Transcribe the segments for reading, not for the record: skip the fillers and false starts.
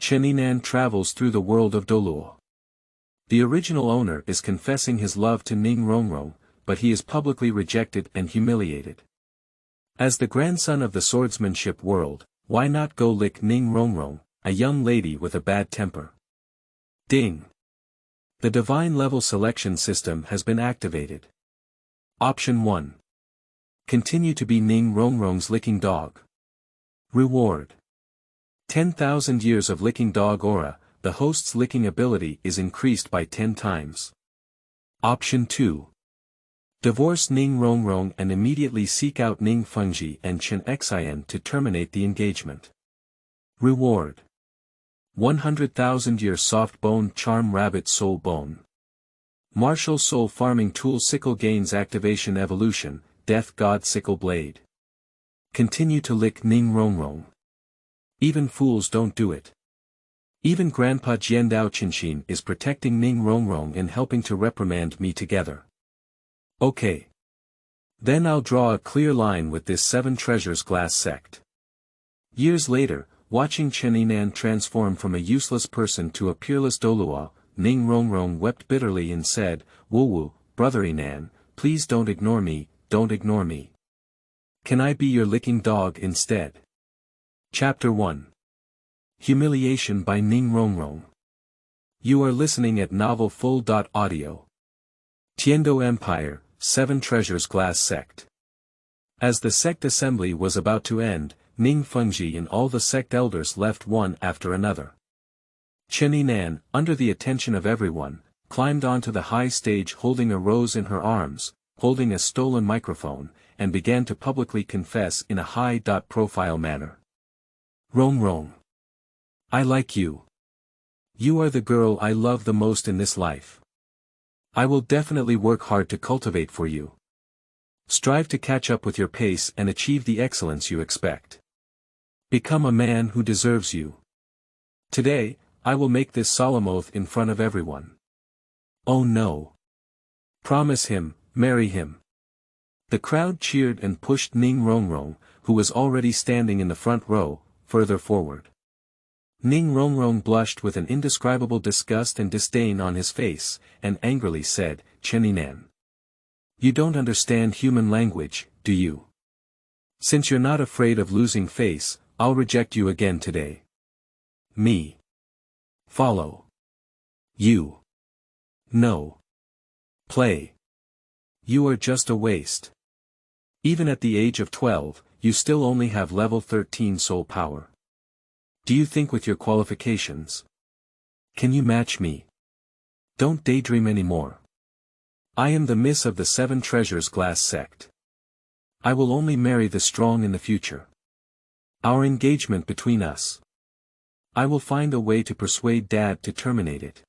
Chen Yinan travels through the world of Douluo. The original owner is confessing his love to Ning Rongrong, but he is publicly rejected and humiliated. As the grandson of the swordsmanship world, why not go lick Ning Rongrong, a young lady with a bad temper? Ding! The divine level selection system has been activated. Option 1. Continue to be Ning Rongrong's licking dog. Reward. 10,000 years of licking dog aura, the host's licking ability is increased by 10 times. Option 2. Divorce Ning Rongrong and immediately seek out Ning Fengzhi and Chen Yinan to terminate the engagement. Reward. 100,000 year soft bone charm rabbit soul bone. Martial soul farming tool sickle gains activation evolution, death god sickle blade. Continue to lick Ning Rongrong. Even fools don't do it. Even Grandpa Jiandao Chenxin is protecting Ning Rongrong and helping to reprimand me together. Okay. Then I'll draw a clear line with this Seven Treasures Glass Sect. Years later, watching Chen Yinan transform from a useless person to a peerless Douluo, Ning Rongrong wept bitterly and said, "Wuwuwu, brother Yinan, please don't ignore me, don't ignore me. Can I be your licking dog instead?" Chapter 1. Humiliation by Ning Rongrong. You are listening at Novel Full.audio. Tiando Empire, Seven Treasures Glass Sect. As the sect assembly was about to end, Ning Fengzhi and all the sect elders left one after another. Chen Yinan, under the attention of everyone, climbed onto the high stage holding a rose in her arms, holding a stolen microphone, and began to publicly confess in a high-profile manner. Rongrong. I like you. You are the girl I love the most in this life. I will definitely work hard to cultivate for you. Strive to catch up with your pace and achieve the excellence you expect. Become a man who deserves you. Today, I will make this solemn oath in front of everyone. Oh no. Promise him, marry him. The crowd cheered and pushed Ning Rongrong, who was already standing in the front row, further forward. Ning Rongrong blushed with an indescribable disgust and disdain on his face, and angrily said, "Chen Yinan. You don't understand human language, do you? Since you're not afraid of losing face, I'll reject you again today. Me. Follow. You. No. Play. You are just a waste. Even at the age of 12, you still only have level 13 soul power. Do you think with your qualifications? Can you match me? Don't daydream anymore. I am the miss of the Seven Treasures Glass Sect. I will only marry the strong in the future. Our engagement between us. I will find a way to persuade Dad to terminate it.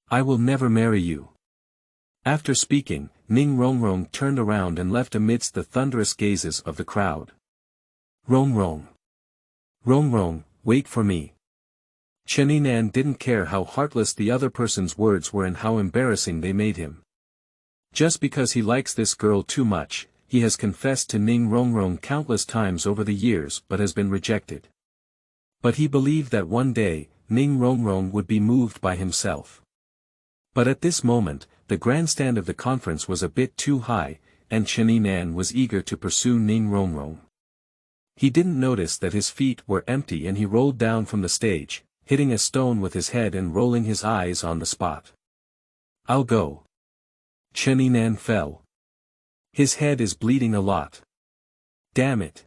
I will never marry you." After speaking, Ning Rongrong turned around and left amidst the thunderous gazes of the crowd. Rongrong. Rongrong, wait for me. Chen Yinan didn't care how heartless the other person's words were and how embarrassing they made him. Just because he likes this girl too much, he has confessed to Ning Rongrong countless times over the years but has been rejected. But he believed that one day, Ning Rongrong would be moved by himself. But at this moment, the grandstand of the conference was a bit too high, and Chen Yinan was eager to pursue Ning Rongrong. He didn't notice that his feet were empty and he rolled down from the stage, hitting a stone with his head and rolling his eyes on the spot. "I'll go." Chen Yinan fell. His head is bleeding a lot. Damn it.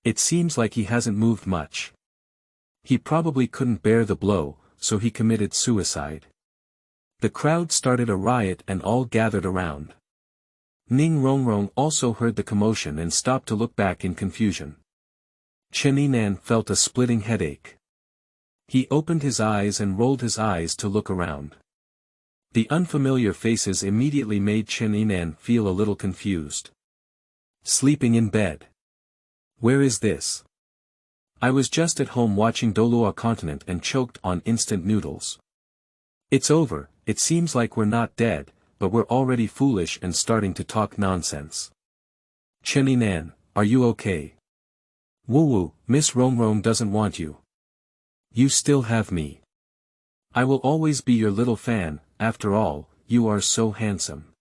It seems like he hasn't moved much. He probably couldn't bear the blow, so he committed suicide. The crowd started a riot and all gathered around. Ning Rongrong also heard the commotion and stopped to look back in confusion. Chen Yinan felt a splitting headache. He opened his eyes and rolled his eyes to look around. The unfamiliar faces immediately made Chen Yinan feel a little confused. Sleeping in bed. Where is this? I was just at home watching Douluo Continent and choked on instant noodles. It's over, it seems like we're not dead, but we're already foolish and starting to talk nonsense. Chen Yinan, are you okay? Wuwuwu, Miss Rongrong doesn't want you. You still have me. I will always be your little fan, after all, you are so handsome.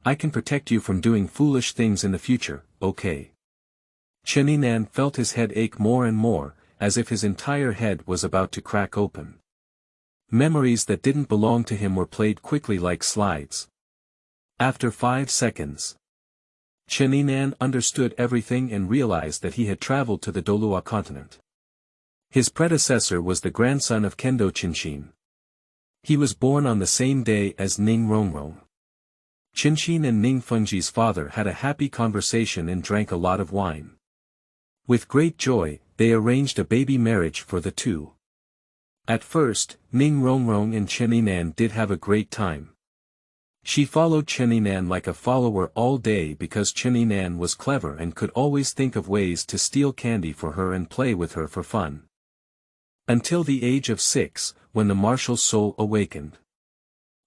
I can protect you from doing foolish things in the future, okay? Chen Yinan felt his head ache more and more, as if his entire head was about to crack open. Memories that didn't belong to him were played quickly like slides. After 5 seconds, Chen Yinan understood everything and realized that he had traveled to the Douluo continent. His predecessor was the grandson of Jiandao Chenxin. He was born on the same day as Ning Rongrong. Chenxin and Ning Fengzhi's father had a happy conversation and drank a lot of wine. With great joy, they arranged a baby marriage for the two. At first, Ning Rongrong and Chen Yinan did have a great time. She followed Chen Yinan like a follower all day because Chen Yinan was clever and could always think of ways to steal candy for her and play with her for fun. Until the age of 6, when the martial soul awakened.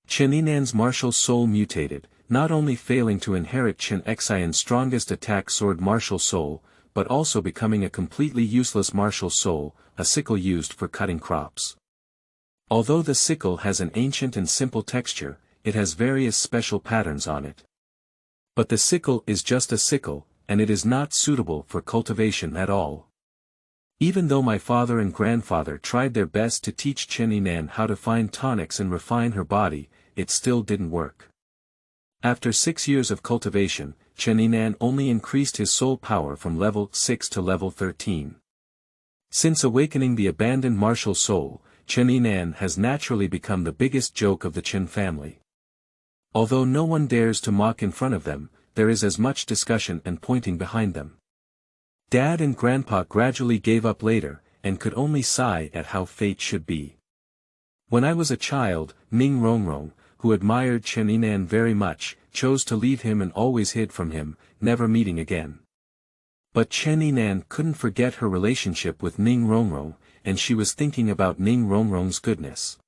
Chen Yinan's martial soul mutated, not only failing to inherit Chen Xian's strongest attack sword martial soul, but also becoming a completely useless martial soul, a sickle used for cutting crops. Although the sickle has an ancient and simple texture, it has various special patterns on it. But the sickle is just a sickle, and it is not suitable for cultivation at all. Even though my father and grandfather tried their best to teach Chen Yinan how to find tonics and refine her body, it still didn't work. After 6 years of cultivation, Chen Yinan only increased his soul power from level 6 to level 13. Since awakening the abandoned martial soul, Chen Yinan has naturally become the biggest joke of the Chen family. Although no one dares to mock in front of them, there is as much discussion and pointing behind them. Dad and Grandpa gradually gave up later, and could only sigh at how fate should be. When I was a child, Ning Rongrong, who admired Chen Yinan very much, chose to leave him and always hid from him, never meeting again. But Chen Yinan couldn't forget her relationship with Ning Rongrong, and she was thinking about Ning Rongrong's goodness.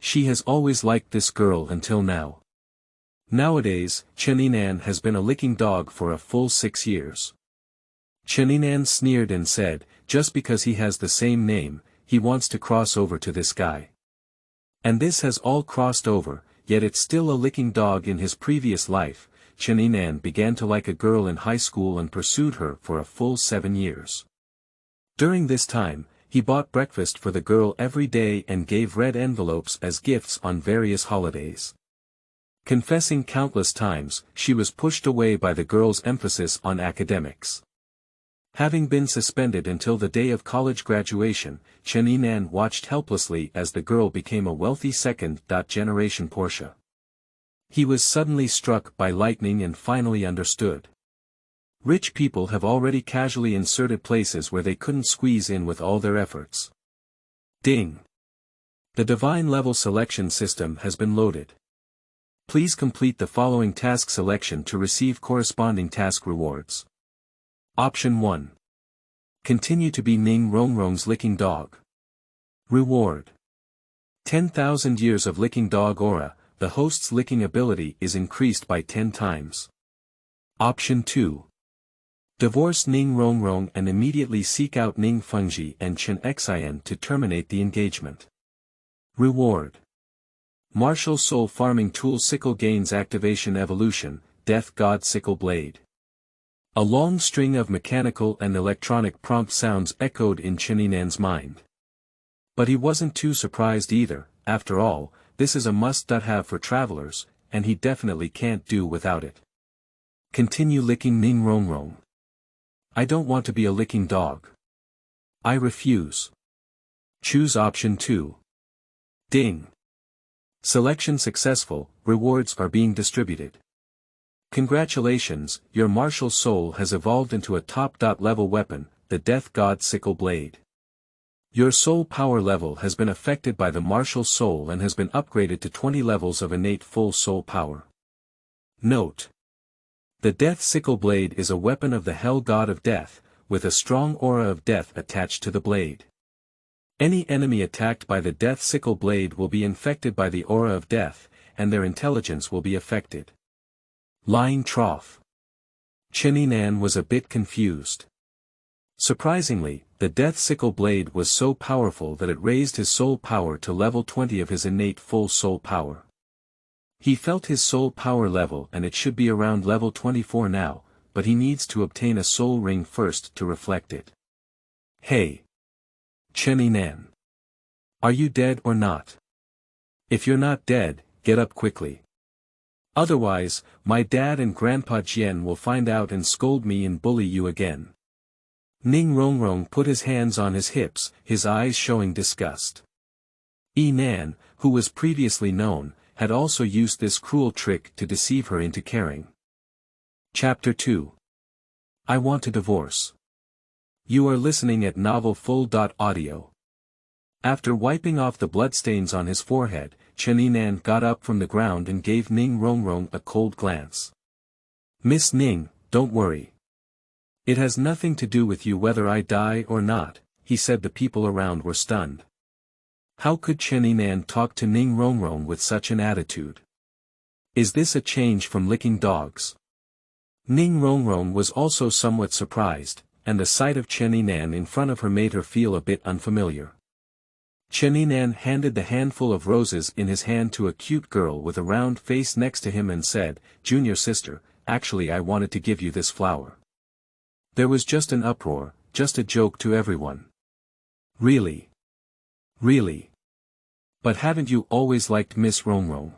She has always liked this girl until now. Nowadays, Chen Yinan has been a licking dog for a full 6 years. Chen Yinan sneered and said, just because he has the same name, he wants to cross over to this guy. And this has all crossed over, yet it's still a licking dog. In his previous life, Chen Yinan began to like a girl in high school and pursued her for a full 7 years. During this time, he bought breakfast for the girl every day and gave red envelopes as gifts on various holidays. Confessing countless times, she was pushed away by the girl's emphasis on academics. Having been suspended until the day of college graduation, Chen Yinan watched helplessly as the girl became a wealthy second-generation Porsche. He was suddenly struck by lightning and finally understood. Rich people have already casually inserted places where they couldn't squeeze in with all their efforts. Ding! The divine level selection system has been loaded. Please complete the following task selection to receive corresponding task rewards. Option 1. Continue to be Ning Rongrong's licking dog. Reward. 10,000 years of licking dog aura, the host's licking ability is increased by 10 times. Option 2. Divorce Ning Rongrong and immediately seek out Ning Fengzhi and Chen Yinan to terminate the engagement. Reward. Martial Soul Farming Tool Sickle gains activation evolution, Death God Sickle Blade. A long string of mechanical and electronic prompt sounds echoed in Chen Yinan's mind. But he wasn't too surprised either. After all, this is a must-have for travelers, and he definitely can't do without it. Continue licking Ning Rongrong. I don't want to be a licking dog. I refuse. Choose option 2. Ding. Selection successful, rewards are being distributed. Congratulations, your martial soul has evolved into a top-level weapon, the Death God Sickle Blade. Your soul power level has been affected by the martial soul and has been upgraded to 20 levels of innate full soul power. Note: the Death Sickle Blade is a weapon of the Hell God of Death, with a strong aura of death attached to the blade. Any enemy attacked by the Death Sickle Blade will be infected by the aura of death, and their intelligence will be affected. Lying trough. Chen Yinan was a bit confused. Surprisingly, the death sickle blade was so powerful that it raised his soul power to level 20 of his innate full soul power. He felt his soul power level and it should be around level 24 now, but he needs to obtain a soul ring first to reflect it. Hey! Chen Yinan. Are you dead or not? If you're not dead, get up quickly. Otherwise, my dad and Grandpa Jian will find out and scold me and bully you again. Ning Rongrong put his hands on his hips, his eyes showing disgust. Yinan, who was previously known, had also used this cruel trick to deceive her into caring. Chapter 2. I Want a Divorce. You are listening at novelfull.audio. After wiping off the bloodstains on his forehead, Chen Yinan got up from the ground and gave Ning Rongrong a cold glance. Miss Ning, don't worry. It has nothing to do with you whether I die or not, he said. The people around were stunned. How could Chen Yinan talk to Ning Rongrong with such an attitude? Is this a change from licking dogs? Ning Rongrong was also somewhat surprised, and the sight of Chen Yinan in front of her made her feel a bit unfamiliar. Chen Yinan handed the handful of roses in his hand to a cute girl with a round face next to him and said, "Junior sister, actually I wanted to give you this flower." There was just an uproar, just a joke to everyone. Really? Really? But haven't you always liked Miss Rongrong?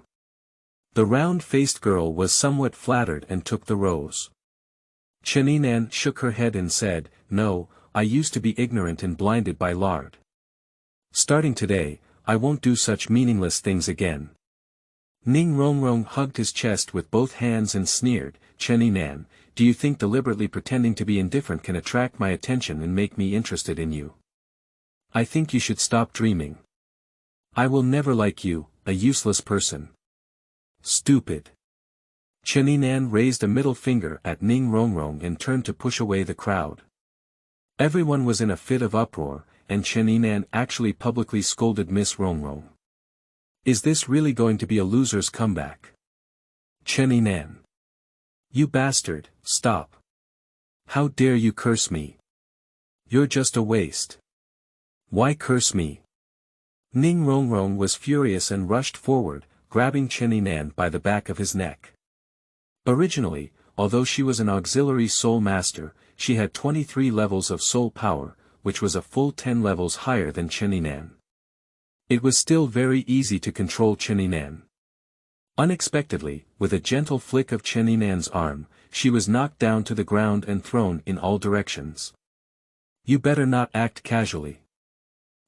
The round-faced girl was somewhat flattered and took the rose. Chen Yinan shook her head and said, "No, I used to be ignorant and blinded by lard. Starting today, I won't do such meaningless things again." Ning Rongrong hugged his chest with both hands and sneered, "Chen Yinan, do you think deliberately pretending to be indifferent can attract my attention and make me interested in you? I think you should stop dreaming. I will never like you, a useless person. Stupid." Chen Yinan raised a middle finger at Ning Rongrong and turned to push away the crowd. Everyone was in a fit of uproar, and Chen Yinan actually publicly scolded Miss Rongrong. Is this really going to be a loser's comeback? Chen Yinan. You bastard, stop. How dare you curse me? You're just a waste. Why curse me? Ning Rongrong was furious and rushed forward, grabbing Chen Yinan by the back of his neck. Originally, although she was an auxiliary soul master, she had 23 levels of soul power, which was a full 10 levels higher than Chen Yinan. It was still very easy to control Chen Yinan. Unexpectedly, with a gentle flick of Chen Yinan's arm, she was knocked down to the ground and thrown in all directions. You better not act casually.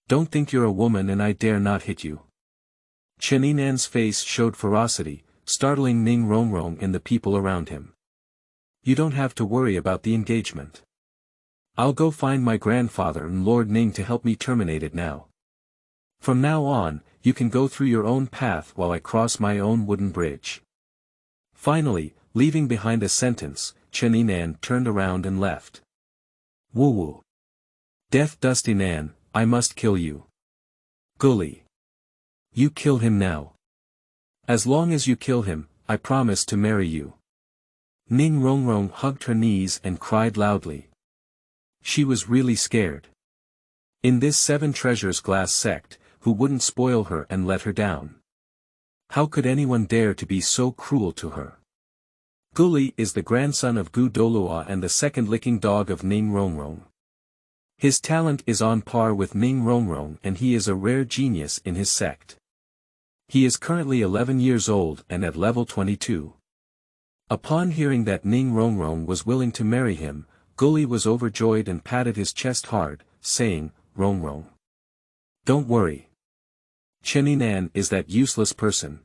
Don't think you're a woman and I dare not hit you. Chen Yinan's face showed ferocity, startling Ning Rongrong and the people around him. You don't have to worry about the engagement. I'll go find my grandfather and Lord Ning to help me terminate it now. From now on, you can go through your own path while I cross my own wooden bridge. Finally, leaving behind a sentence, Chen Yinan turned around and left. Wuwuwu. Death Dust Yinan, I must kill you. Gully. You kill him now. As long as you kill him, I promise to marry you. Ning Rongrong hugged her knees and cried loudly. She was really scared. In this Seven Treasures Glass Sect, who wouldn't spoil her and let her down? How could anyone dare to be so cruel to her? Gully is the grandson of Douluo and the second licking dog of Ning Rongrong. His talent is on par with Ning Rongrong and he is a rare genius in his sect. He is currently 11 years old and at level 22. Upon hearing that Ning Rongrong was willing to marry him, Gully was overjoyed and patted his chest hard, saying, "Rongrong. Don't worry. Chen Yinan is that useless person.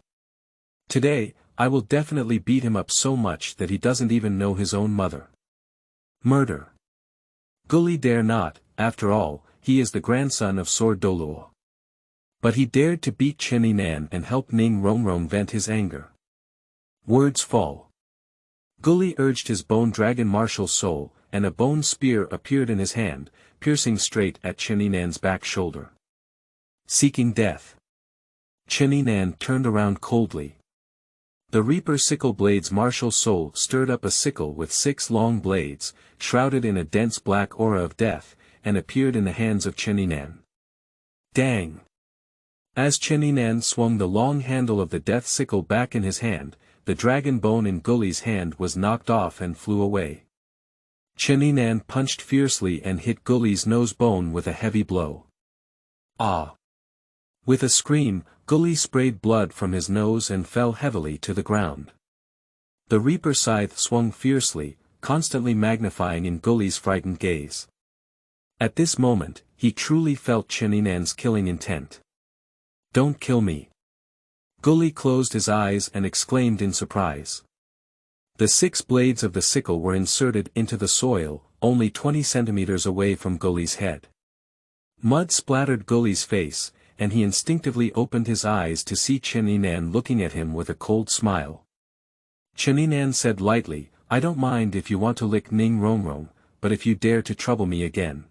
Today, I will definitely beat him up so much that he doesn't even know his own mother." Murder. Gully dare not, after all, he is the grandson of Sword Douluo. But he dared to beat Chen Yinan and help Ning Rongrong vent his anger. Words fall. Gully urged his bone dragon martial soul, and a bone spear appeared in his hand, piercing straight at Chen Yinan's back shoulder. Seeking death. Chen Yinan turned around coldly. The Reaper Sickle Blade's martial soul stirred up a sickle with 6 long blades, shrouded in a dense black aura of death, and appeared in the hands of Chen Yinan. Dang! As Chen Yinan swung the long handle of the death sickle back in his hand, the dragon bone in Guli's hand was knocked off and flew away. Chen Yinan punched fiercely and hit Guli's nose bone with a heavy blow. Ah! With a scream, Guli sprayed blood from his nose and fell heavily to the ground. The Reaper scythe swung fiercely, constantly magnifying in Guli's frightened gaze. At this moment, he truly felt Chen Yinan's killing intent. Don't kill me. Guli closed his eyes and exclaimed in surprise. The 6 blades of the sickle were inserted into the soil, only 20 centimeters away from Guli's head. Mud splattered Guli's face, and he instinctively opened his eyes to see Chen Yinan looking at him with a cold smile. Chen Yinan said lightly, I don't mind if you want to lick Ning Rongrong, but if you dare to trouble me again.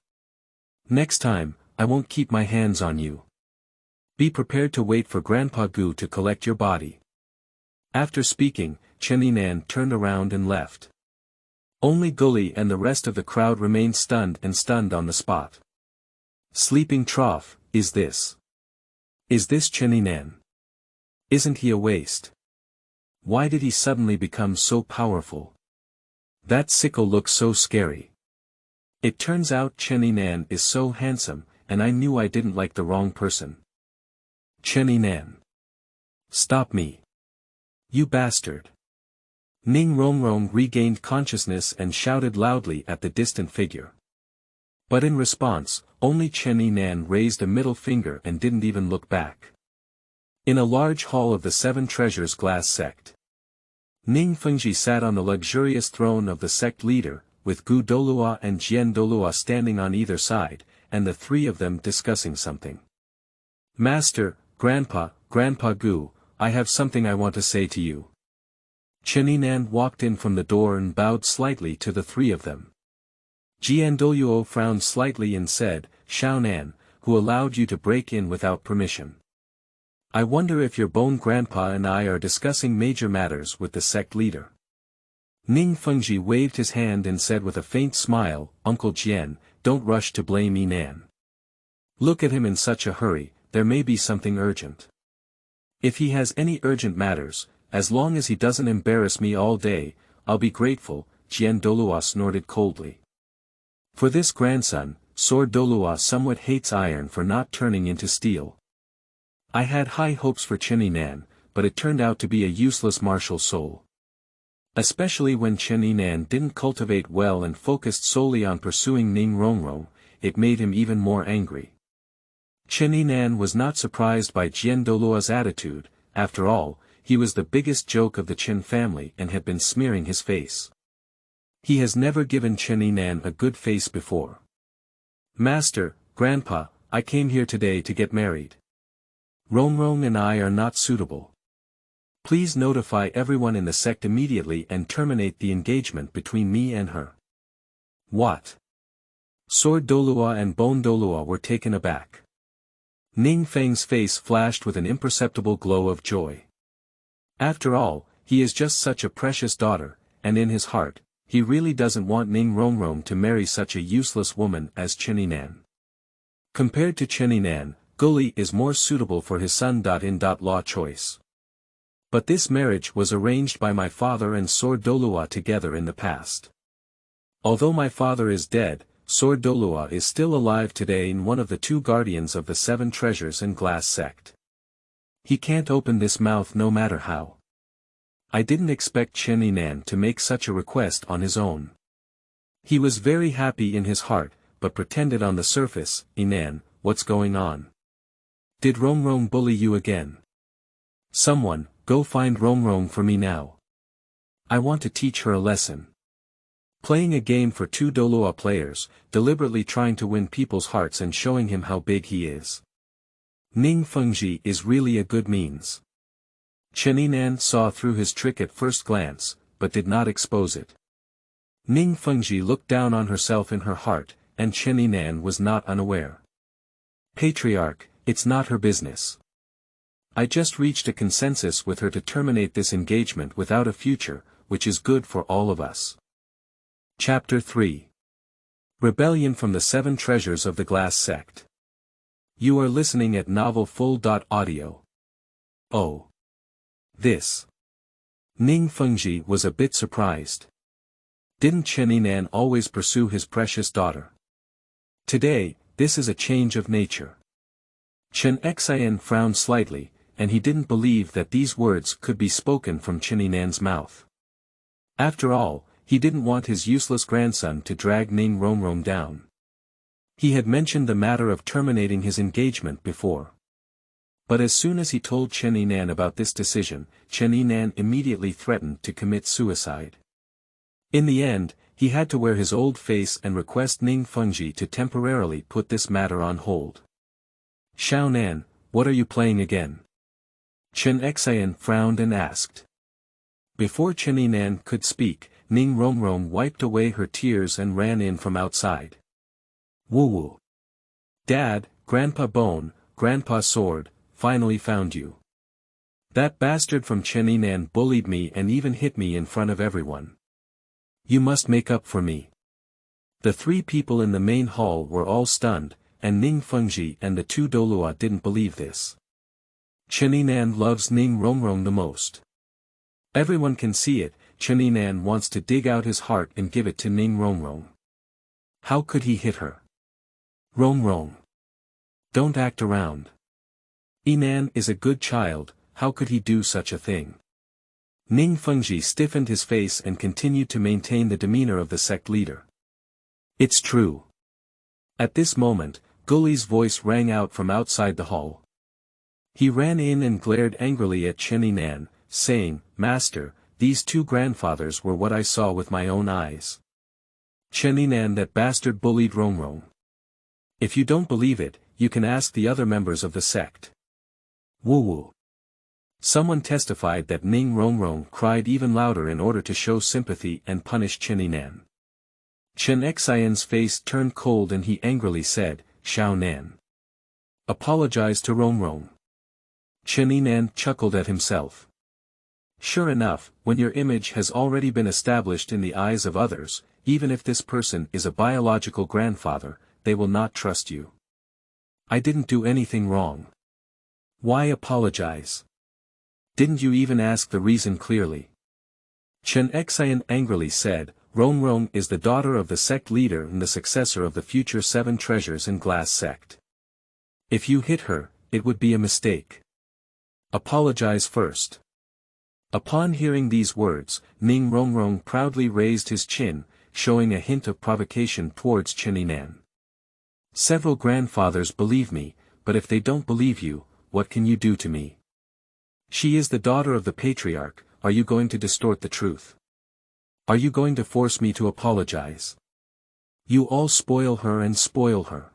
Next time, I won't keep my hands on you. Be prepared to wait for Grandpa Gu to collect your body. After speaking, Chen Yinan turned around and left. Only Guli and the rest of the crowd remained stunned on the spot. Sleeping trough, is this Chen Yinan? Isn't he a waste? Why did he suddenly become so powerful? That sickle looks so scary. It turns out Chen Yinan is so handsome, and I knew I didn't like the wrong person. Chen Yinan. Stop me. You bastard. Ning Rongrong regained consciousness and shouted loudly at the distant figure. But in response, only Chen Yinan raised a middle finger and didn't even look back. In a large hall of the Seven Treasures Glass Sect, Fengzhi sat on the luxurious throne of the sect leader, with Gu Douluo and Douluo standing on either side, and the 3 of them discussing something. Master, Grandpa Gu, I have something I want to say to you. Chen Yinan walked in from the door and bowed slightly to the 3 of them. Jiandao frowned slightly and said, Xiaonan, who allowed you to break in without permission? I wonder if your bone grandpa and I are discussing major matters with the sect leader. Fengzhi waved his hand and said with a faint smile, Uncle Jian, don't rush to blame Yinan. Look at him in such a hurry, there may be something urgent. If he has any urgent matters, as long as he doesn't embarrass me all day, I'll be grateful, Jiandao snorted coldly. For this grandson, Sword Douluo somewhat hates iron for not turning into steel. I had high hopes for Chen Yinan, but it turned out to be a useless martial soul. Especially when Chen Yinan didn't cultivate well and focused solely on pursuing Ning Rongrong, it made him even more angry. Chen Yinan was not surprised by Jiandalo's attitude, after all, he was the biggest joke of the Chen family and had been smearing his face. He has never given Chen Yinan a good face before. Master, Grandpa, I came here today to get married. Rongrong and I are not suitable. Please notify everyone in the sect immediately and terminate the engagement between me and her. What? Sword Douluo and Bone Douluo were taken aback. Ning Feng's face flashed with an imperceptible glow of joy. After all, he is just such a precious daughter, and in his heart, he really doesn't want Ning Rongrong to marry such a useless woman as Chen Yinan. Compared to Chen Yinan, Guli is more suitable for his son-in-law choice. But this marriage was arranged by my father and Sword Douluo together in the past. Although my father is dead, Sword Douluo is still alive today in one of the 2 guardians of the 7 Treasures and Glass Sect. He can't open this mouth no matter how. I didn't expect Chen Yinan to make such a request on his own. He was very happy in his heart, but pretended on the surface, Yinan, what's going on? Did Rongrong bully you again? Someone, go find Rongrong for me now. I want to teach her a lesson. Playing a game for 2 Douluo players, deliberately trying to win people's hearts and showing him how big he is. Ning Fengzhi is really a good means. Chen Yinan saw through his trick at first glance, but did not expose it. Ning Fengzhi looked down on herself in her heart, and Chen Yinan was not unaware. Patriarch, it's not her business. I just reached a consensus with her to terminate this engagement without a future, which is good for all of us. Chapter 3. Rebellion from the Seven Treasures of the Glass Sect. You are listening at novelfull.audio. Oh. This. Ning Fengzhi was a bit surprised. Didn't Chen Yinan always pursue his precious daughter? Today, this is a change of nature. Chen Yinan frowned slightly, and he didn't believe that these words could be spoken from Chen Yinan's mouth. After all, he didn't want his useless grandson to drag Ning Rongrong down. He had mentioned the matter of terminating his engagement before. But as soon as he told Chen Yinan about this decision, Chen Yinan immediately threatened to commit suicide. In the end, he had to wear his old face and request Ning Fengzhi to temporarily put this matter on hold. Xiaonan, what are you playing again? Chen Yinan frowned and asked. Before Chen Yinan could speak, Ning Rongrong wiped away her tears and ran in from outside. Wuwuwu. Dad, Grandpa Bone, Grandpa Sword, finally found you. That bastard from Chen Yinan bullied me and even hit me in front of everyone. You must make up for me. The three people in the main hall were all stunned, and Ning Fengzhi and the two Douluo didn't believe this. Chen Yinan loves Ning Rongrong the most. Everyone can see it, Chen Yinan wants to dig out his heart and give it to Ning Rongrong. How could he hit her? Rongrong. Don't act around. Yinan is a good child, how could he do such a thing? Ning Fengzhi stiffened his face and continued to maintain the demeanor of the sect leader. It's true. At this moment, Guli's voice rang out from outside the hall. He ran in and glared angrily at Chen Yinan, saying, Master, these two grandfathers were what I saw with my own eyes. Chen Yinan, that bastard bullied Rongrong. If you don't believe it, you can ask the other members of the sect. Wuwuwu. Someone testified that Ning Rongrong cried even louder in order to show sympathy and punish Chen Yinan. Chen Yinan's face turned cold and he angrily said, Xiaonan. Apologize to Rongrong. Chen Yinan chuckled at himself. Sure enough, when your image has already been established in the eyes of others, even if this person is a biological grandfather, they will not trust you. I didn't do anything wrong. Why apologize? Didn't you even ask the reason clearly? Chen Yinan angrily said, Rongrong is the daughter of the sect leader and the successor of the future Seven Treasures Glass Sect. If you hit her, it would be a mistake. Apologize first. Upon hearing these words, Ning Rongrong proudly raised his chin, showing a hint of provocation towards Chen Yinan. Several grandfathers believe me, but if they don't believe you, what can you do to me? She is the daughter of the patriarch, are you going to distort the truth? Are you going to force me to apologize? You all spoil her and spoil her.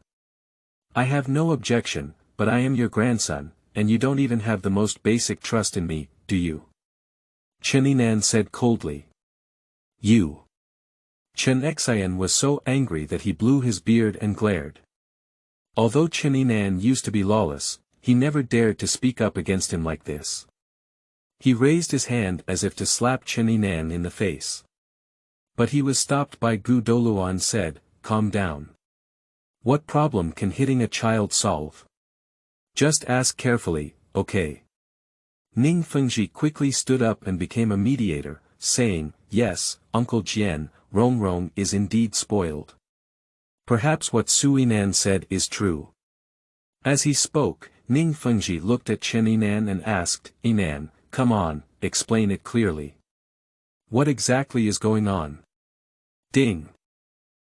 I have no objection, but I am your grandson, and you don't even have the most basic trust in me, do you? Chen Yinan said coldly. You. Chen Yinan was so angry that he blew his beard and glared. Although Chen Yinan used to be lawless, he never dared to speak up against him like this. He raised his hand as if to slap Chen Yinan in the face. But he was stopped by Gu Douluo and said, Calm down. What problem can hitting a child solve? Just ask carefully, okay? Ning Fengzhi quickly stood up and became a mediator, saying, Yes, Uncle Jian, Rongrong is indeed spoiled. Perhaps what Su Yinan said is true. As he spoke, Ning Fengzhi looked at Chen Yinan and asked, Yinan, come on, explain it clearly. What exactly is going on? Ding.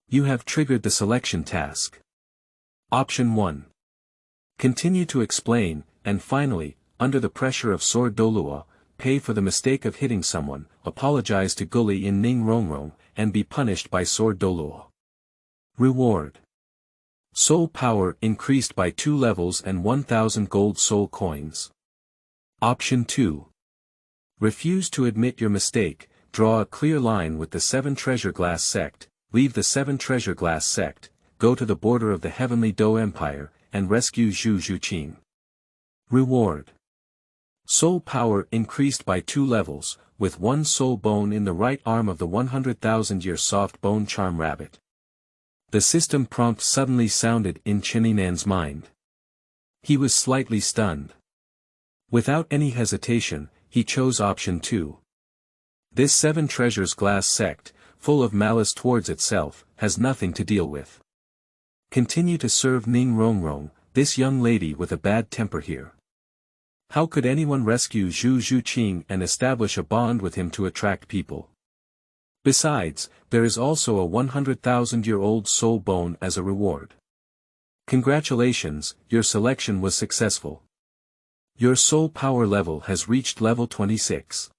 You have triggered the selection task. Option 1. Continue to explain, and finally, under the pressure of Sword Douluo, pay for the mistake of hitting someone, apologize to Guli in Ning Rongrong, and be punished by Sword Douluo. Reward. Soul power increased by 2 levels and 1,000 gold soul coins. Option 2. Refuse to admit your mistake, draw a clear line with the Seven Treasure Glass Sect, leave the Seven Treasure Glass Sect, go to the border of the Heavenly Dou Empire, and rescue Zhuqing. Reward. Soul power increased by 2 levels, with 1 soul bone in the right arm of the 100,000-year soft bone charm rabbit. The system prompt suddenly sounded in Chen Yinan's mind. He was slightly stunned. Without any hesitation, he chose option 2. This Seven Treasures Glass Sect, full of malice towards itself, has nothing to deal with. Continue to serve Ning Rongrong, this young lady with a bad temper here. How could anyone rescue Zhuqing and establish a bond with him to attract people? Besides, there is also a 100,000-year-old soul bone as a reward. Congratulations, your selection was successful. Your soul power level has reached level 26.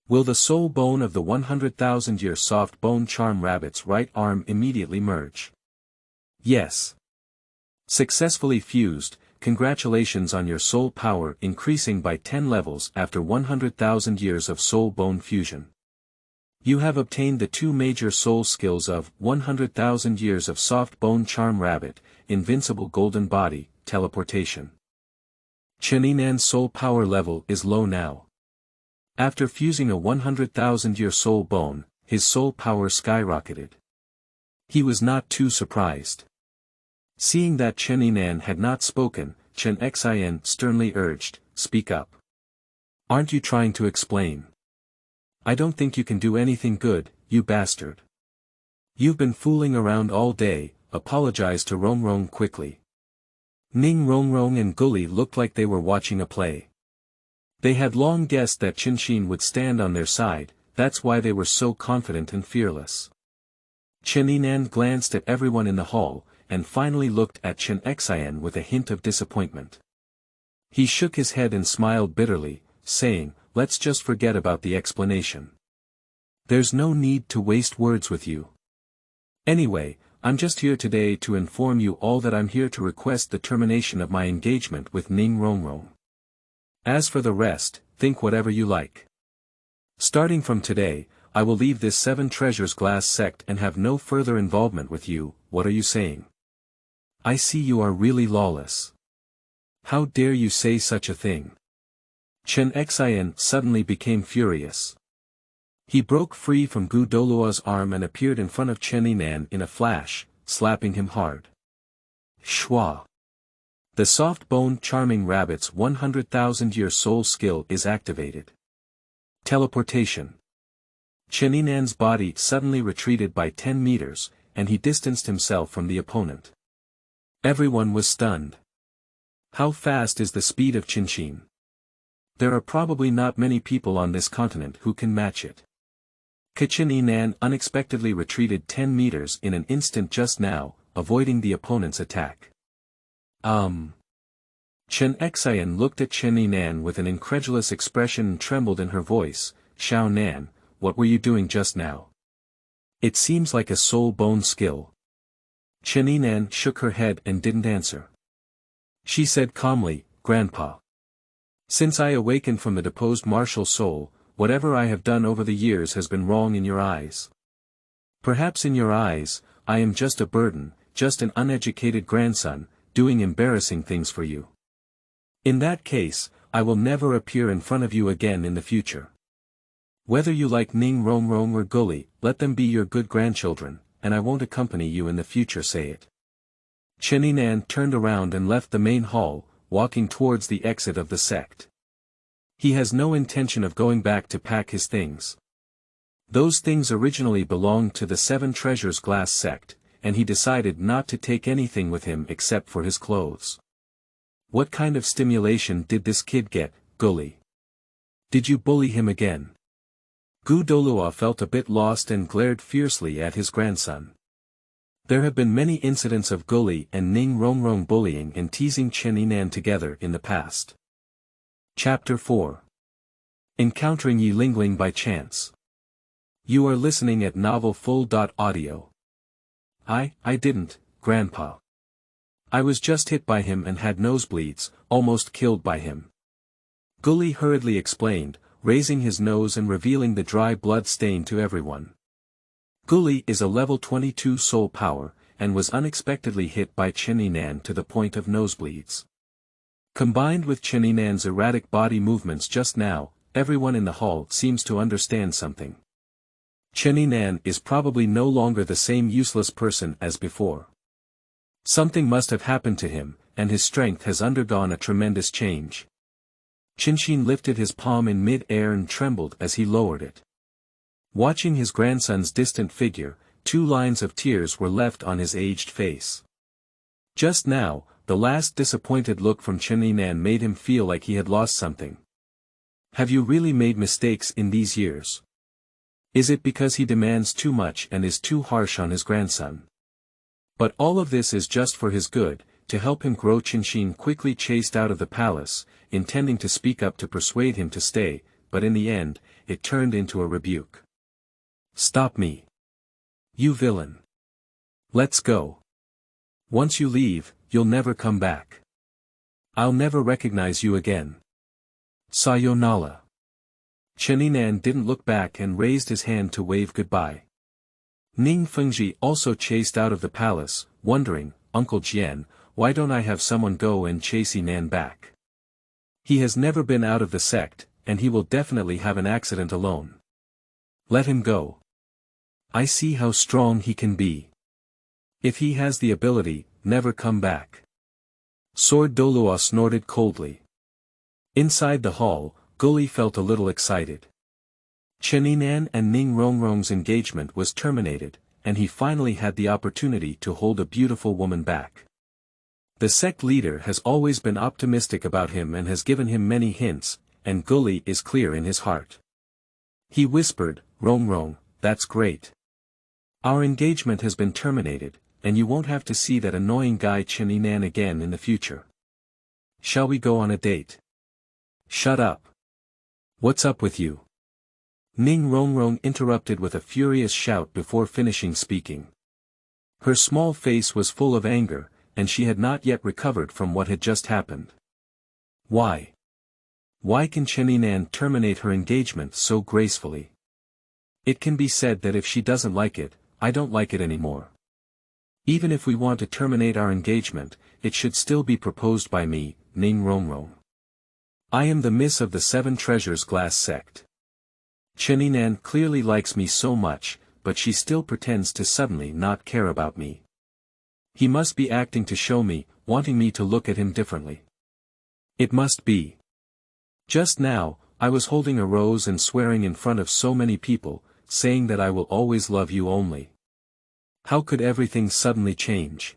Will the soul bone of the 100,000-year soft bone charm rabbit's right arm immediately merge? Yes. Successfully fused. Congratulations on your soul power increasing by 10 levels after 100,000 years of soul bone fusion. You have obtained the 2 major soul skills of 100,000 years of soft bone charm rabbit, invincible golden body, teleportation. Chen Yinan's soul power level is low now. After fusing a 100,000-year soul bone, his soul power skyrocketed. He was not too surprised. Seeing that Chen Yinan had not spoken, Chen Xian sternly urged, "Speak up. Aren't you trying to explain? I don't think you can do anything good, you bastard. You've been fooling around all day, apologize to Rongrong quickly." Ning Rongrong and Guli looked like they were watching a play. They had long guessed that Chenxin would stand on their side, that's why they were so confident and fearless. Chen Yinan glanced at everyone in the hall, and finally looked at Chen Xian with a hint of disappointment. He shook his head and smiled bitterly, saying, "Let's just forget about the explanation. There's no need to waste words with you. Anyway, I'm just here today to inform you all that I'm here to request the termination of my engagement with Ning Rongrong. As for the rest, think whatever you like. Starting from today, I will leave this Seven Treasures Glass Sect and have no further involvement with you. What are you saying? I see you are really lawless. How dare you say such a thing?" Chen Xian suddenly became furious. He broke free from Douluo's arm and appeared in front of Chen Yinan in a flash, slapping him hard. Shua! The soft bone charming rabbit's 100,000-year soul skill is activated. Teleportation. Chen Yinan's body suddenly retreated by 10 meters, and he distanced himself from the opponent. Everyone was stunned. How fast is the speed of Chenxin? There are probably not many people on this continent who can match it. Chen Yinan unexpectedly retreated 10 meters in an instant just now, avoiding the opponent's attack. Chen Xian looked at Chen Yinan with an incredulous expression and trembled in her voice. "Xiao Nan, what were you doing just now? It seems like a soul bone skill." Chen Yinan shook her head and didn't answer. She said calmly, "Grandpa. Since I awakened from the deposed martial soul, whatever I have done over the years has been wrong in your eyes. Perhaps in your eyes, I am just a burden, just an uneducated grandson, doing embarrassing things for you. In that case, I will never appear in front of you again in the future. Whether you like Ning Rongrong or Guli, let them be your good grandchildren, and I won't accompany you in the future, say it." Chen Yinan turned around and left the main hall, walking towards the exit of the sect. He has no intention of going back to pack his things. Those things originally belonged to the Seven Treasures Glass Sect, and he decided not to take anything with him except for his clothes. What kind of stimulation did this kid get, Guli? Did you bully him again? Douluo felt a bit lost and glared fiercely at his grandson. There have been many incidents of Guli and Ning Rongrong bullying and teasing Chen Yinan together in the past. Chapter 4. Encountering Ye Lingling by chance. You are listening at novelfull.audio. I didn't, Grandpa. I was just hit by him and had nosebleeds, almost killed by him. Guli hurriedly explained, raising his nose and revealing the dry blood stain to everyone. Guli is a level 22 soul power, and was unexpectedly hit by Chen Yinan to the point of nosebleeds. Combined with Chen Yinan's erratic body movements just now, everyone in the hall seems to understand something. Chen Yinan is probably no longer the same useless person as before. Something must have happened to him, and his strength has undergone a tremendous change. Chenxin lifted his palm in mid-air and trembled as he lowered it. Watching his grandson's distant figure, 2 lines of tears were left on his aged face. Just now, the last disappointed look from Chen Yinan made him feel like he had lost something. Have you really made mistakes in these years? Is it because he demands too much and is too harsh on his grandson? But all of this is just for his good, to help him grow. Chenxin quickly chased out of the palace, intending to speak up to persuade him to stay, but in the end, it turned into a rebuke. Stop me. You villain. Let's go. Once you leave, you'll never come back. I'll never recognize you again. Sayonara. Chen Yinan didn't look back and raised his hand to wave goodbye. Fengzhi also chased out of the palace, wondering, Uncle Jian, why don't I have someone go and chase Yinan back? He has never been out of the sect, and he will definitely have an accident alone. Let him go. I see how strong he can be. If he has the ability, never come back. Sword Douluo snorted coldly. Inside the hall, Guli felt a little excited. Chen Yinan and Ning Rongrong's engagement was terminated, and he finally had the opportunity to hold a beautiful woman back. The sect leader has always been optimistic about him and has given him many hints, and Guli is clear in his heart. He whispered, Rongrong, that's great. Our engagement has been terminated, and you won't have to see that annoying guy Chen Yinan again in the future. Shall we go on a date? Shut up. What's up with you? Ning Rongrong interrupted with a furious shout before finishing speaking. Her small face was full of anger, and she had not yet recovered from what had just happened. Why? Why can Chen Yinan terminate her engagement so gracefully? It can be said that if she doesn't like it, I don't like it anymore. Even if we want to terminate our engagement, it should still be proposed by me, Ning Rongrong. I am the miss of the Seven Treasures Glass Sect. Chen Yinan clearly likes me so much, but she still pretends to suddenly not care about me. He must be acting to show me, wanting me to look at him differently. It must be. Just now, I was holding a rose and swearing in front of so many people, saying that I will always love you only. How could everything suddenly change?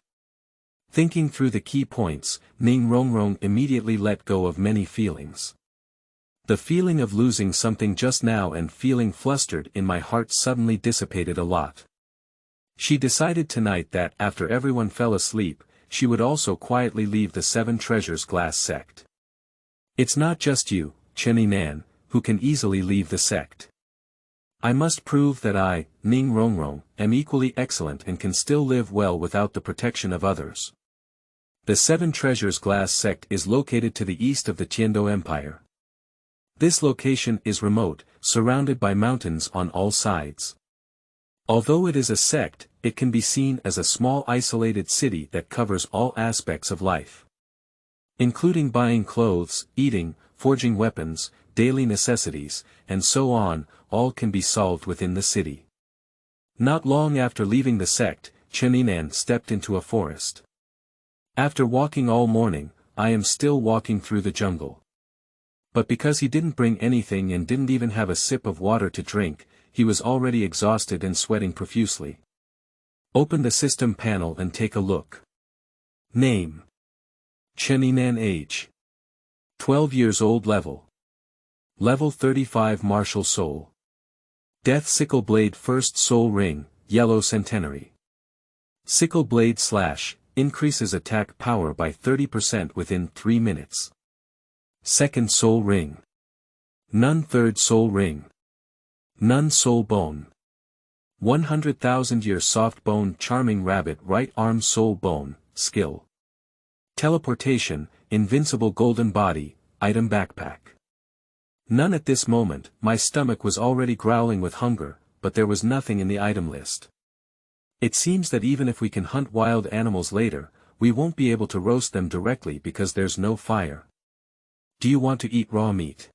Thinking through the key points, Ning Rongrong immediately let go of many feelings. The feeling of losing something just now and feeling flustered in my heart suddenly dissipated a lot. She decided tonight that after everyone fell asleep, she would also quietly leave the Seven Treasures Glass Sect. It's not just you, Chen Yinan, who can easily leave the sect. I must prove that I, Ning Rongrong, am equally excellent and can still live well without the protection of others. The Seven Treasures Glass Sect is located to the east of the Tiando Empire. This location is remote, surrounded by mountains on all sides. Although it is a sect, it can be seen as a small isolated city that covers all aspects of life. Including buying clothes, eating, forging weapons, daily necessities, and so on, all can be solved within the city. Not long after leaving the sect, Chen Yinan stepped into a forest. After walking all morning, I am still walking through the jungle. But because he didn't bring anything and didn't even have a sip of water to drink, he was already exhausted and sweating profusely. Open the system panel and take a look. Name. Chen Yinan. Age. 12 years old. Level. Level 35 Martial Soul. Death Sickle Blade First Soul Ring, Yellow Centenary. Sickle Blade Slash, increases attack power by 30% within 3 minutes. Second Soul Ring. None Third Soul Ring. None Soul Bone. 100,000 Year Soft Bone Charming Rabbit Right Arm Soul Bone, Skill. Teleportation, Invincible Golden Body, Item Backpack. None at this moment. My stomach was already growling with hunger, but there was nothing in the item list. It seems that even if we can hunt wild animals later, we won't be able to roast them directly because there's no fire. Do you want to eat raw meat?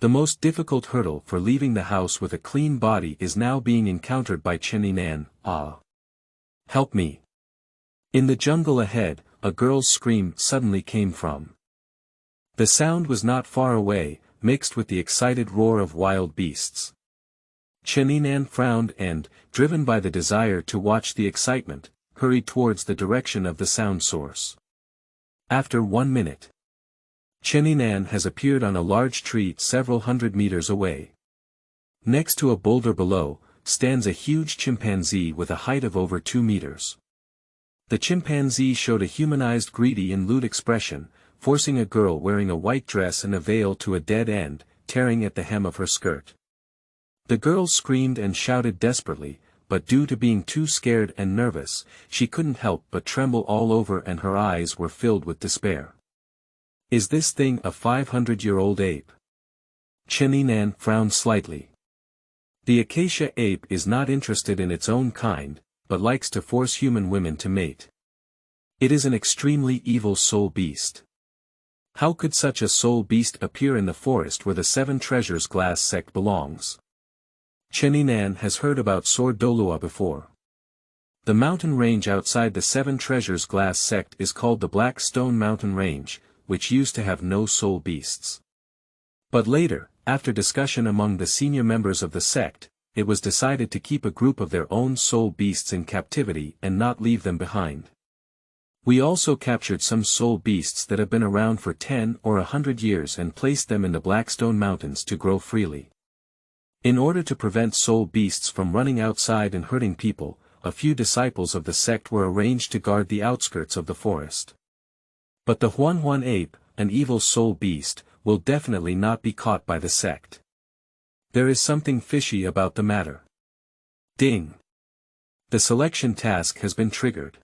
The most difficult hurdle for leaving the house with a clean body is now being encountered by Chen Yinan. Ah! Help me! In the jungle ahead, a girl's scream suddenly came from. The sound was not far away, mixed with the excited roar of wild beasts. Chen Yinan frowned and, driven by the desire to watch the excitement, hurried towards the direction of the sound source. After 1 minute, Chen Yinan has appeared on a large tree several hundred meters away. Next to a boulder below, stands a huge chimpanzee with a height of over 2 meters. The chimpanzee showed a humanized greedy and lewd expression, forcing a girl wearing a white dress and a veil to a dead end, tearing at the hem of her skirt. The girl screamed and shouted desperately, but due to being too scared and nervous, she couldn't help but tremble all over and her eyes were filled with despair. Is this thing a 500-year-old ape? Chen Yinan frowned slightly. The acacia ape is not interested in its own kind, but likes to force human women to mate. It is an extremely evil soul beast. How could such a soul beast appear in the forest where the Seven Treasures Glass Sect belongs? Chen Yinan has heard about sword Douluo before. The mountain range outside the Seven Treasures Glass Sect is called the Black Stone Mountain Range, which used to have no soul beasts. But later, after discussion among the senior members of the sect, it was decided to keep a group of their own soul beasts in captivity and not leave them behind. We also captured some soul beasts that have been around for 10 or 100 years and placed them in the Blackstone Mountains to grow freely. In order to prevent soul beasts from running outside and hurting people, a few disciples of the sect were arranged to guard the outskirts of the forest. But the Huan ape, an evil soul beast, will definitely not be caught by the sect. There is something fishy about the matter. Ding! The selection task has been triggered.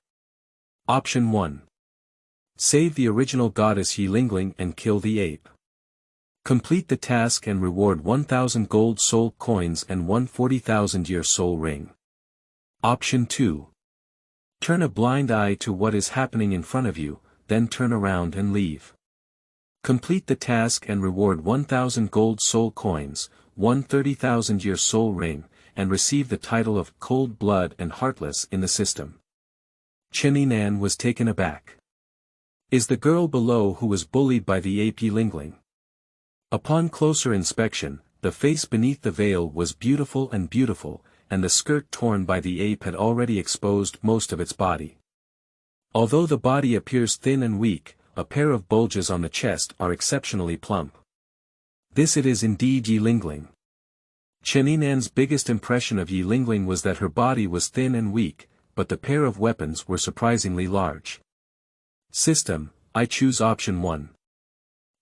Option 1. Save the original goddess Ye Lingling and kill the ape. Complete the task and reward 1,000 gold soul coins and 140,000-year soul ring. Option 2. Turn a blind eye to what is happening in front of you, then turn around and leave. Complete the task and reward 1,000 gold soul coins, 130,000-year soul ring, and receive the title of Cold Blood and Heartless in the system. Chen Yinan was taken aback. Is the girl below who was bullied by the EP Lingling? Upon closer inspection, the face beneath the veil was beautiful, and the skirt torn by the ape had already exposed most of its body. Although the body appears thin and weak, a pair of bulges on the chest are exceptionally plump. This it is indeed Ye Lingling. Chen Yinan's biggest impression of Ye Lingling was that her body was thin and weak, but the pair of weapons were surprisingly large. System, I choose option 1.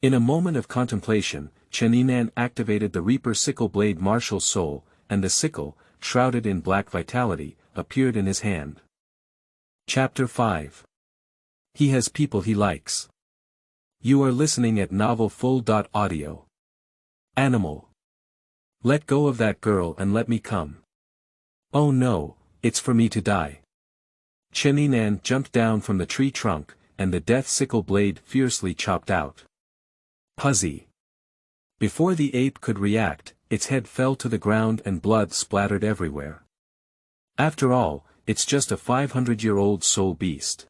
In a moment of contemplation, Chen Yinan activated the Reaper sickle blade martial soul, and the sickle, shrouded in black vitality, appeared in his hand. Chapter 5. He has people he likes. You are listening at novelfull.audio. Animal. Let go of that girl and let me come. Oh no, it's for me to die. Chen Yinan jumped down from the tree trunk, and the death sickle blade fiercely chopped out. Puzzy. Before the ape could react, its head fell to the ground and blood splattered everywhere. After all, it's just a 500-year-old soul beast.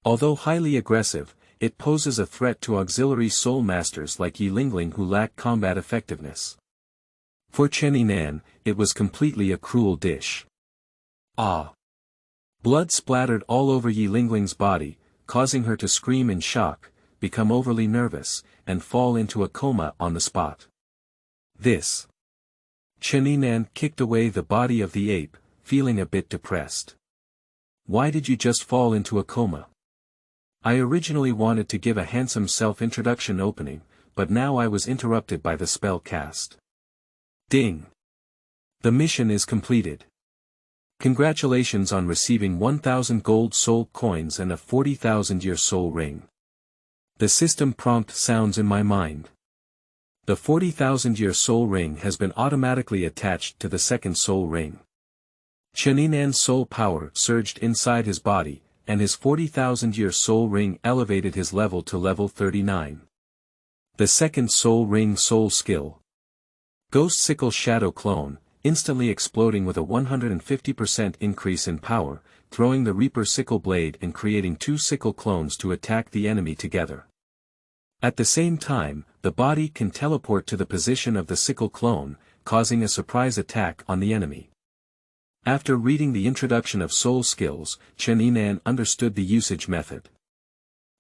Although highly aggressive, it poses a threat to auxiliary soul masters like Ye Lingling who lack combat effectiveness. For Chen Yinan, it was completely a cruel dish. Ah! Blood splattered all over Ye Lingling's body, causing her to scream in shock, become overly nervous, and fall into a coma on the spot. This. Chen Yinan kicked away the body of the ape, feeling a bit depressed. Why did you just fall into a coma? I originally wanted to give a handsome self-introduction opening, but now I was interrupted by the spell cast. Ding! The mission is completed. Congratulations on receiving 1,000 gold soul coins and a 40,000-year soul ring. The system prompt sounds in my mind. The 40,000-year soul ring has been automatically attached to the second soul ring. Chen Yinan's soul power surged inside his body, and his 40,000-year soul ring elevated his level to level 39. The second Soul Ring Soul Skill. Ghost Sickle Shadow Clone, instantly exploding with a 150% increase in power, throwing the Reaper Sickle Blade and creating 2 sickle clones to attack the enemy together. At the same time, the body can teleport to the position of the sickle clone, causing a surprise attack on the enemy. After reading the introduction of soul skills, Chen Yinan understood the usage method.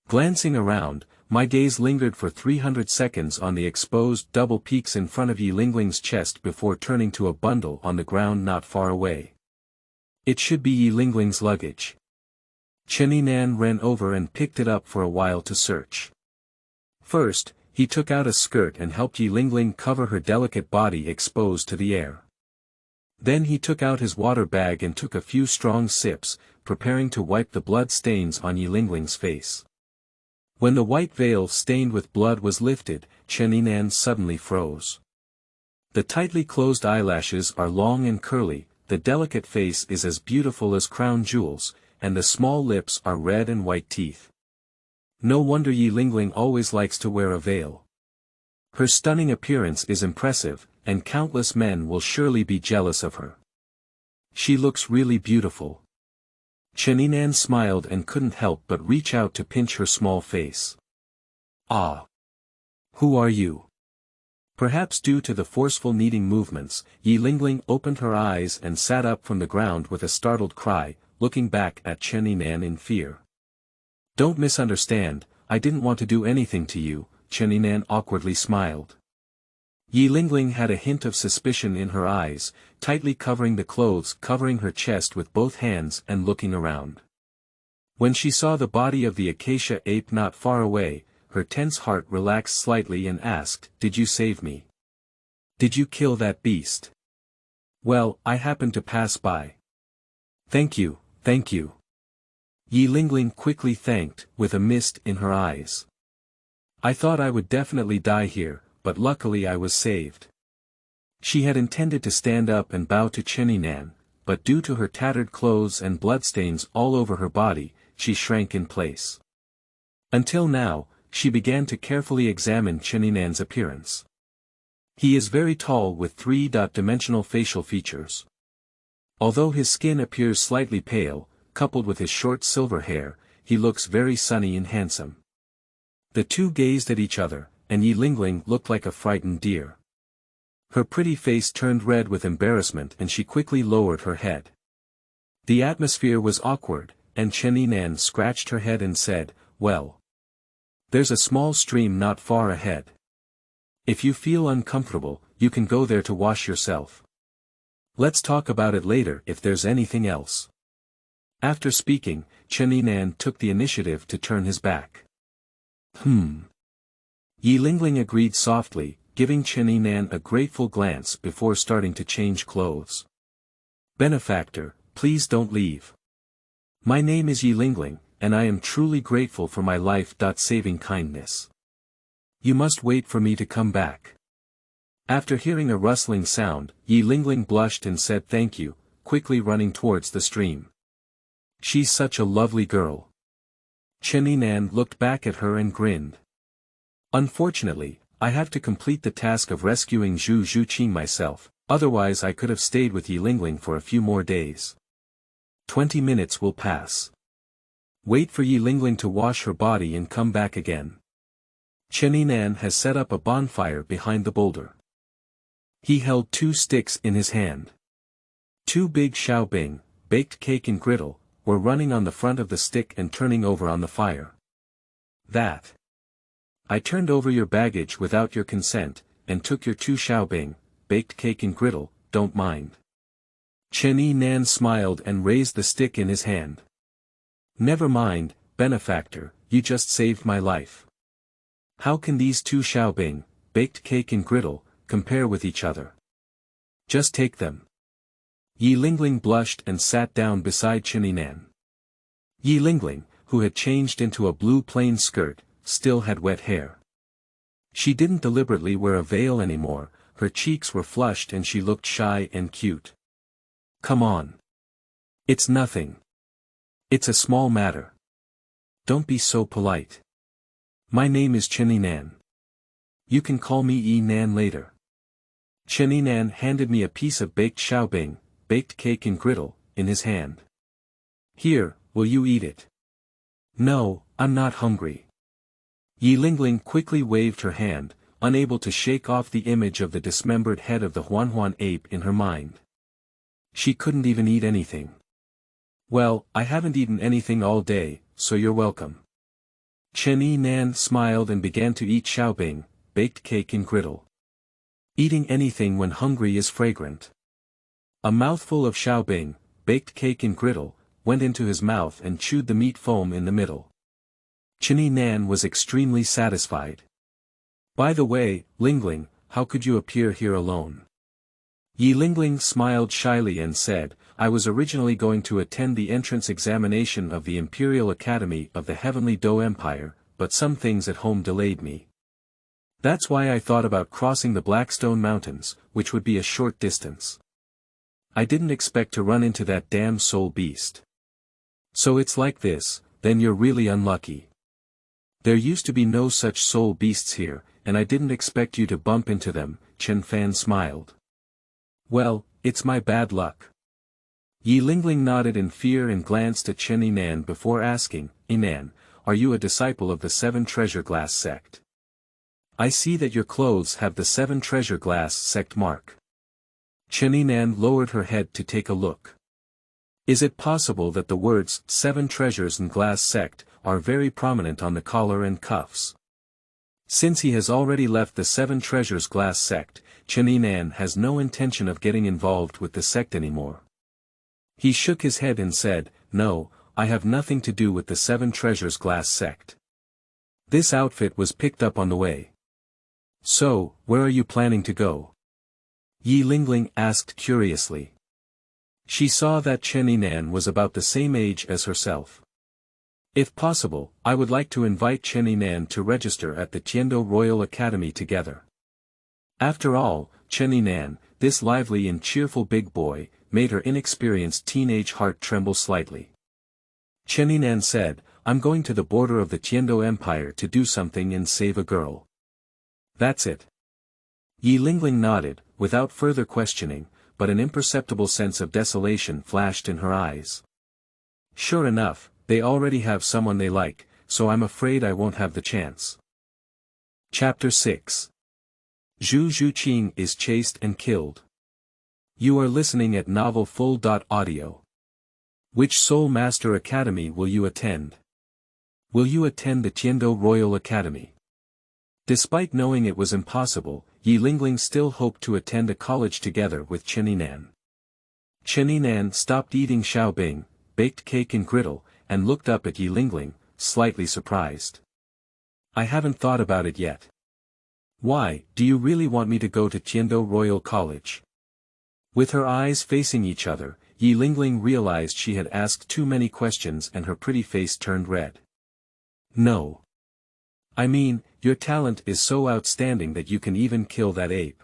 Glancing around, my gaze lingered for 300 seconds on the exposed double peaks in front of Ye Lingling's chest before turning to a bundle on the ground not far away. It should be Ye Lingling's luggage. Chen Yinan ran over and picked it up for a while to search. First, he took out a skirt and helped Ye Lingling cover her delicate body exposed to the air. Then he took out his water bag and took a few strong sips, preparing to wipe the blood stains on Ye Lingling's face. When the white veil stained with blood was lifted, Chen Yinan suddenly froze. The tightly closed eyelashes are long and curly, the delicate face is as beautiful as crown jewels, and the small lips are red and white teeth. No wonder Ye Lingling always likes to wear a veil. Her stunning appearance is impressive, and countless men will surely be jealous of her. She looks really beautiful. Chen Yinan smiled and couldn't help but reach out to pinch her small face. Ah! Who are you? Perhaps due to the forceful kneading movements, Ye Lingling opened her eyes and sat up from the ground with a startled cry, looking back at Chen Yinan in fear. Don't misunderstand, I didn't want to do anything to you, Chen Yinan awkwardly smiled. Ye Lingling had a hint of suspicion in her eyes, tightly covering the clothes covering her chest with both hands and looking around. When she saw the body of the acacia ape not far away, her tense heart relaxed slightly and asked, "Did you save me? Did you kill that beast?" "Well, I happened to pass by." Thank you. Ye Lingling quickly thanked, with a mist in her eyes. "I thought I would definitely die here, but luckily I was saved." She had intended to stand up and bow to Chen Yinan, but due to her tattered clothes and bloodstains all over her body, she shrank in place. Until now, she began to carefully examine Chen Yinan's appearance. He is very tall with 3-dimensional facial features. Although his skin appears slightly pale, coupled with his short silver hair, he looks very sunny and handsome. The two gazed at each other, and Ye Lingling looked like a frightened deer. Her pretty face turned red with embarrassment and she quickly lowered her head. The atmosphere was awkward, and Chen Yinan scratched her head and said, "Well, there's a small stream not far ahead. If you feel uncomfortable, you can go there to wash yourself. Let's talk about it later if there's anything else." After speaking, Chen Yinan took the initiative to turn his back. Ye Lingling agreed softly, giving Chen Yinan a grateful glance before starting to change clothes. "Benefactor, please don't leave. My name is Ye Lingling, and I am truly grateful for my life-saving kindness. You must wait for me to come back." After hearing a rustling sound, Ye Lingling blushed and said thank you, quickly running towards the stream. "She's such a lovely girl." Chen Yinan looked back at her and grinned. "Unfortunately, I have to complete the task of rescuing Zhuqing myself, otherwise I could have stayed with Ye Lingling for a few more days. 20 minutes will pass. Wait for Ye Lingling to wash her body and come back again." Chen Yinan has set up a bonfire behind the boulder. He held 2 sticks in his hand. 2 big xiaobing, baked cake and griddle, were running on the front of the stick and turning over on the fire. "That. I turned over your baggage without your consent, and took your 2 xiaobing, baked cake and griddle, don't mind." Chen Yinan smiled and raised the stick in his hand. "Never mind, benefactor, you just saved my life. How can these 2 xiaobing, baked cake and griddle, compare with each other? Just take them." Ye Lingling blushed and sat down beside Chen Yinan. Ye Lingling, who had changed into a blue plain skirt, still had wet hair. She didn't deliberately wear a veil anymore, her cheeks were flushed and she looked shy and cute. "Come on. It's nothing. It's a small matter. Don't be so polite. My name is Chen Yinan." You can call me Yi Nan later. Chen Yinan handed me a piece of baked xiaobing, baked cake and griddle, in his hand. Here, will you eat it? No, I'm not hungry. Ye Lingling quickly waved her hand, unable to shake off the image of the dismembered head of the Huanhuan ape in her mind. She couldn't even eat anything. Well, I haven't eaten anything all day, so you're welcome. Chen Yinan smiled and began to eat xiaobing, baked cake and griddle. Eating anything when hungry is fragrant. A mouthful of xiaobing, baked cake and griddle, went into his mouth and chewed the meat foam in the middle. Chen Yinan was extremely satisfied. By the way, Lingling, how could you appear here alone? Ye Lingling smiled shyly and said, I was originally going to attend the entrance examination of the Imperial Academy of the Heavenly Dou Empire, but some things at home delayed me. That's why I thought about crossing the Blackstone Mountains, which would be a short distance. I didn't expect to run into that damn soul beast. So it's like this, then you're really unlucky. There used to be no such soul beasts here, and I didn't expect you to bump into them, Chen Fan smiled. Well, it's my bad luck. Ye Lingling nodded in fear and glanced at Chen Yinan before asking, Yinan, are you a disciple of the Seven Treasure Glass Sect? I see that your clothes have the Seven Treasure Glass Sect mark. Chen Yinan lowered her head to take a look. Is it possible that the words Seven Treasures and Glass Sect are very prominent on the collar and cuffs? Since he has already left the Seven Treasures Glass Sect, Chen Yinan has no intention of getting involved with the sect anymore. He shook his head and said, No, I have nothing to do with the Seven Treasures Glass Sect. This outfit was picked up on the way. So, where are you planning to go? Ye Lingling asked curiously. She saw that Chen Yinan was about the same age as herself. If possible, I would like to invite Chen Yinan to register at the Tiandou Royal Academy together. After all, Chen Yinan, this lively and cheerful big boy, made her inexperienced teenage heart tremble slightly. Chen Yinan said, I'm going to the border of the Tiandou Empire to do something and save a girl. That's it. Ye Lingling nodded, without further questioning, but an imperceptible sense of desolation flashed in her eyes. Sure enough, they already have someone they like, so I'm afraid I won't have the chance. Chapter 6. Zhuqing is chased and killed. You are listening at novelfull.audio. Which Soul Master Academy will you attend? Will you attend the Tiandou Royal Academy? Despite knowing it was impossible, Ye Lingling still hoped to attend a college together with Chen Yinan. Chen Yinan stopped eating xiaobing, baked cake and griddle, and looked up at Ye Lingling, slightly surprised. I haven't thought about it yet. Why, do you really want me to go to Tiandou Royal College? With her eyes facing each other, Ye Lingling realized she had asked too many questions and her pretty face turned red. No. I mean, your talent is so outstanding that you can even kill that ape.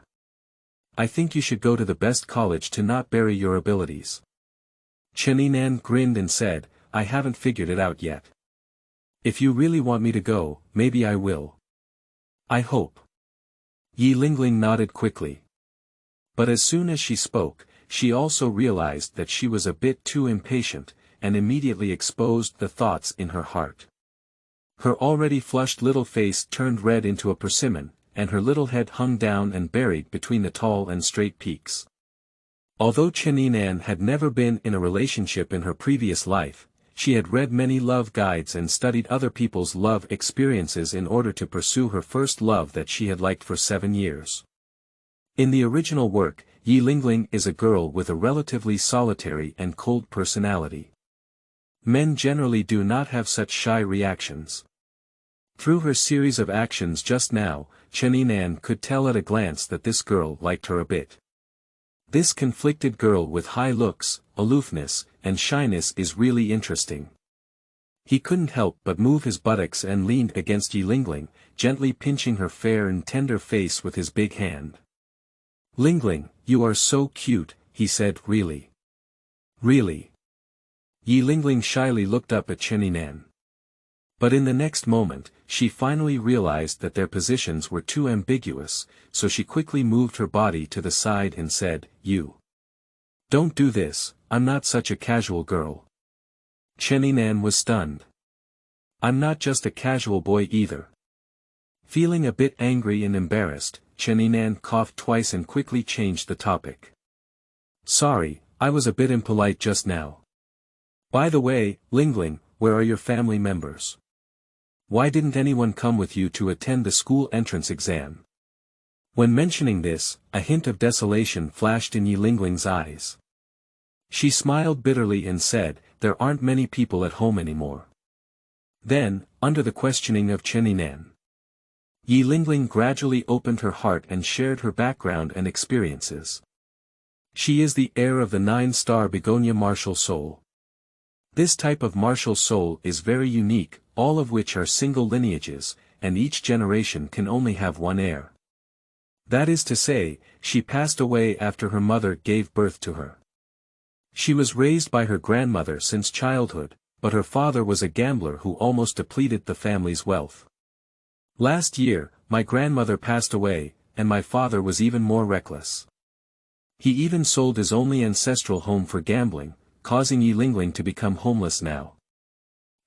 I think you should go to the best college to not bury your abilities. Chen Yinan grinned and said, I haven't figured it out yet. If you really want me to go, maybe I will. I hope. Ye Lingling nodded quickly. But as soon as she spoke, she also realized that she was a bit too impatient, and immediately exposed the thoughts in her heart. Her already flushed little face turned red into a persimmon, and her little head hung down and buried between the tall and straight peaks. Although Chen Yinan had never been in a relationship in her previous life, she had read many love guides and studied other people's love experiences in order to pursue her first love that she had liked for 7 years. In the original work, Ye Lingling is a girl with a relatively solitary and cold personality. Men generally do not have such shy reactions. Through her series of actions just now, Chen Yinan could tell at a glance that this girl liked her a bit. This conflicted girl with high looks, aloofness, and shyness is really interesting. He couldn't help but move his buttocks and leaned against Ye Lingling, gently pinching her fair and tender face with his big hand. Lingling, you are so cute, he said, really. Really. Ye Lingling shyly looked up at Chen Yinan. But in the next moment, she finally realized that their positions were too ambiguous, so she quickly moved her body to the side and said, "You don't do this, I'm not such a casual girl." Chen Yinan was stunned. "I'm not just a casual boy either." Feeling a bit angry and embarrassed, Chen Yinan coughed twice and quickly changed the topic. "Sorry, I was a bit impolite just now. By the way, Lingling, where are your family members? Why didn't anyone come with you to attend the school entrance exam?" When mentioning this, a hint of desolation flashed in Ye Lingling's eyes. She smiled bitterly and said, "There aren't many people at home anymore." Then, under the questioning of Chen Yinan, Ye Lingling gradually opened her heart and shared her background and experiences. She is the heir of the 9-star begonia martial soul. This type of martial soul is very unique, all of which are single lineages, and each generation can only have one heir. That is to say, she passed away after her mother gave birth to her. She was raised by her grandmother since childhood, but her father was a gambler who almost depleted the family's wealth. Last year, my grandmother passed away, and my father was even more reckless. He even sold his only ancestral home for gambling, causing Ye Lingling to become homeless now.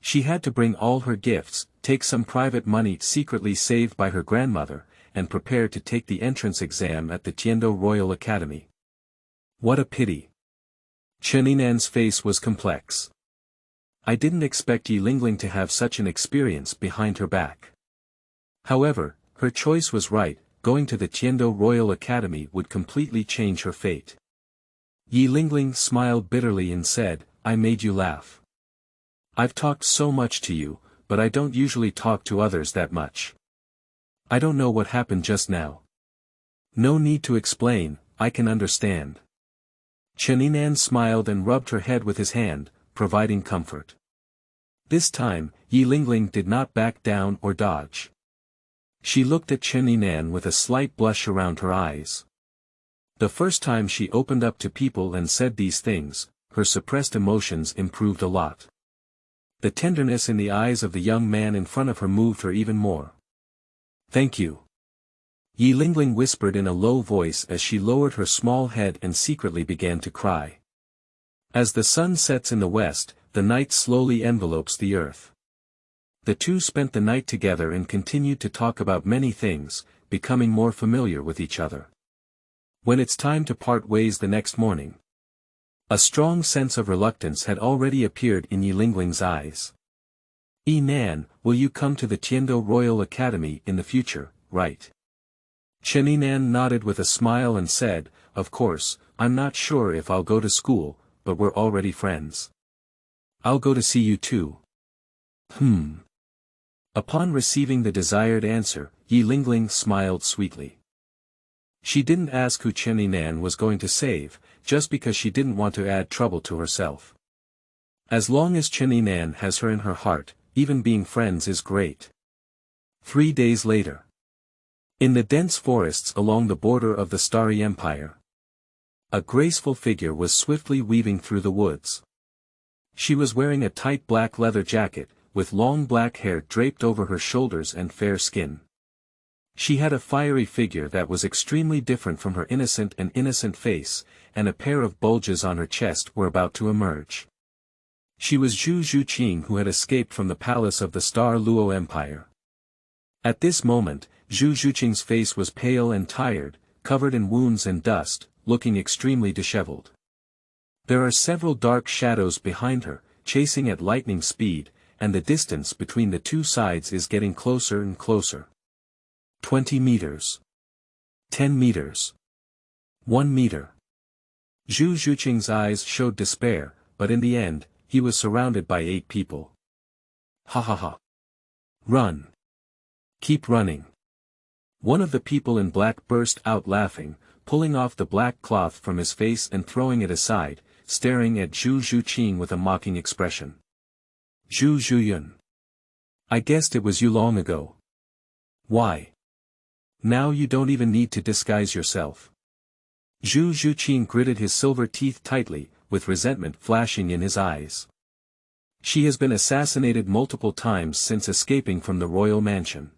She had to bring all her gifts, take some private money secretly saved by her grandmother, and prepare to take the entrance exam at the Tiando Royal Academy. What a pity. Chen Yinan's face was complex. I didn't expect Ye Lingling to have such an experience behind her back. However, her choice was right, going to the Tiando Royal Academy would completely change her fate. Ye Lingling smiled bitterly and said, "I made you laugh. I've talked so much to you, but I don't usually talk to others that much. I don't know what happened just now." "No need to explain, I can understand." Chen Yinan smiled and rubbed her head with his hand, providing comfort. This time, Ye Lingling did not back down or dodge. She looked at Chen Yinan with a slight blush around her eyes. The first time she opened up to people and said these things, her suppressed emotions improved a lot. The tenderness in the eyes of the young man in front of her moved her even more. "Thank you." Ye Lingling whispered in a low voice as she lowered her small head and secretly began to cry. As the sun sets in the west, the night slowly envelopes the earth. The two spent the night together and continued to talk about many things, becoming more familiar with each other. When it's time to part ways the next morning, a strong sense of reluctance had already appeared in Ye Lingling's eyes. "Yinan, will you come to the Tiando Royal Academy in the future, right?" Chen Yinan nodded with a smile and said, "Of course, I'm not sure if I'll go to school, but we're already friends. I'll go to see you too." Upon receiving the desired answer, Ye Lingling smiled sweetly. She didn't ask who Chen Yinan was going to save, just because she didn't want to add trouble to herself. As long as Chen Yinan has her in her heart, even being friends is great. 3 days later. In the dense forests along the border of the Starry Empire, a graceful figure was swiftly weaving through the woods. She was wearing a tight black leather jacket, with long black hair draped over her shoulders and fair skin. She had a fiery figure that was extremely different from her innocent face, and a pair of bulges on her chest were about to emerge. She was Zhuqing, who had escaped from the palace of the Star Luo Empire. At this moment, Zhuqing's face was pale and tired, covered in wounds and dust, looking extremely disheveled. There are several dark shadows behind her, chasing at lightning speed, and the distance between the two sides is getting closer and closer. 20 meters. 10 meters. 1 meter. Zhuqing's eyes showed despair, but in the end, he was surrounded by 8 people. "Ha ha ha. Run. Keep running." One of the people in black burst out laughing, pulling off the black cloth from his face and throwing it aside, staring at Zhuqing with a mocking expression. "Zhu, I guessed it was you long ago. Why? Now you don't even need to disguise yourself." Zhuqing gritted his silver teeth tightly, with resentment flashing in his eyes. She has been assassinated multiple times since escaping from the royal mansion.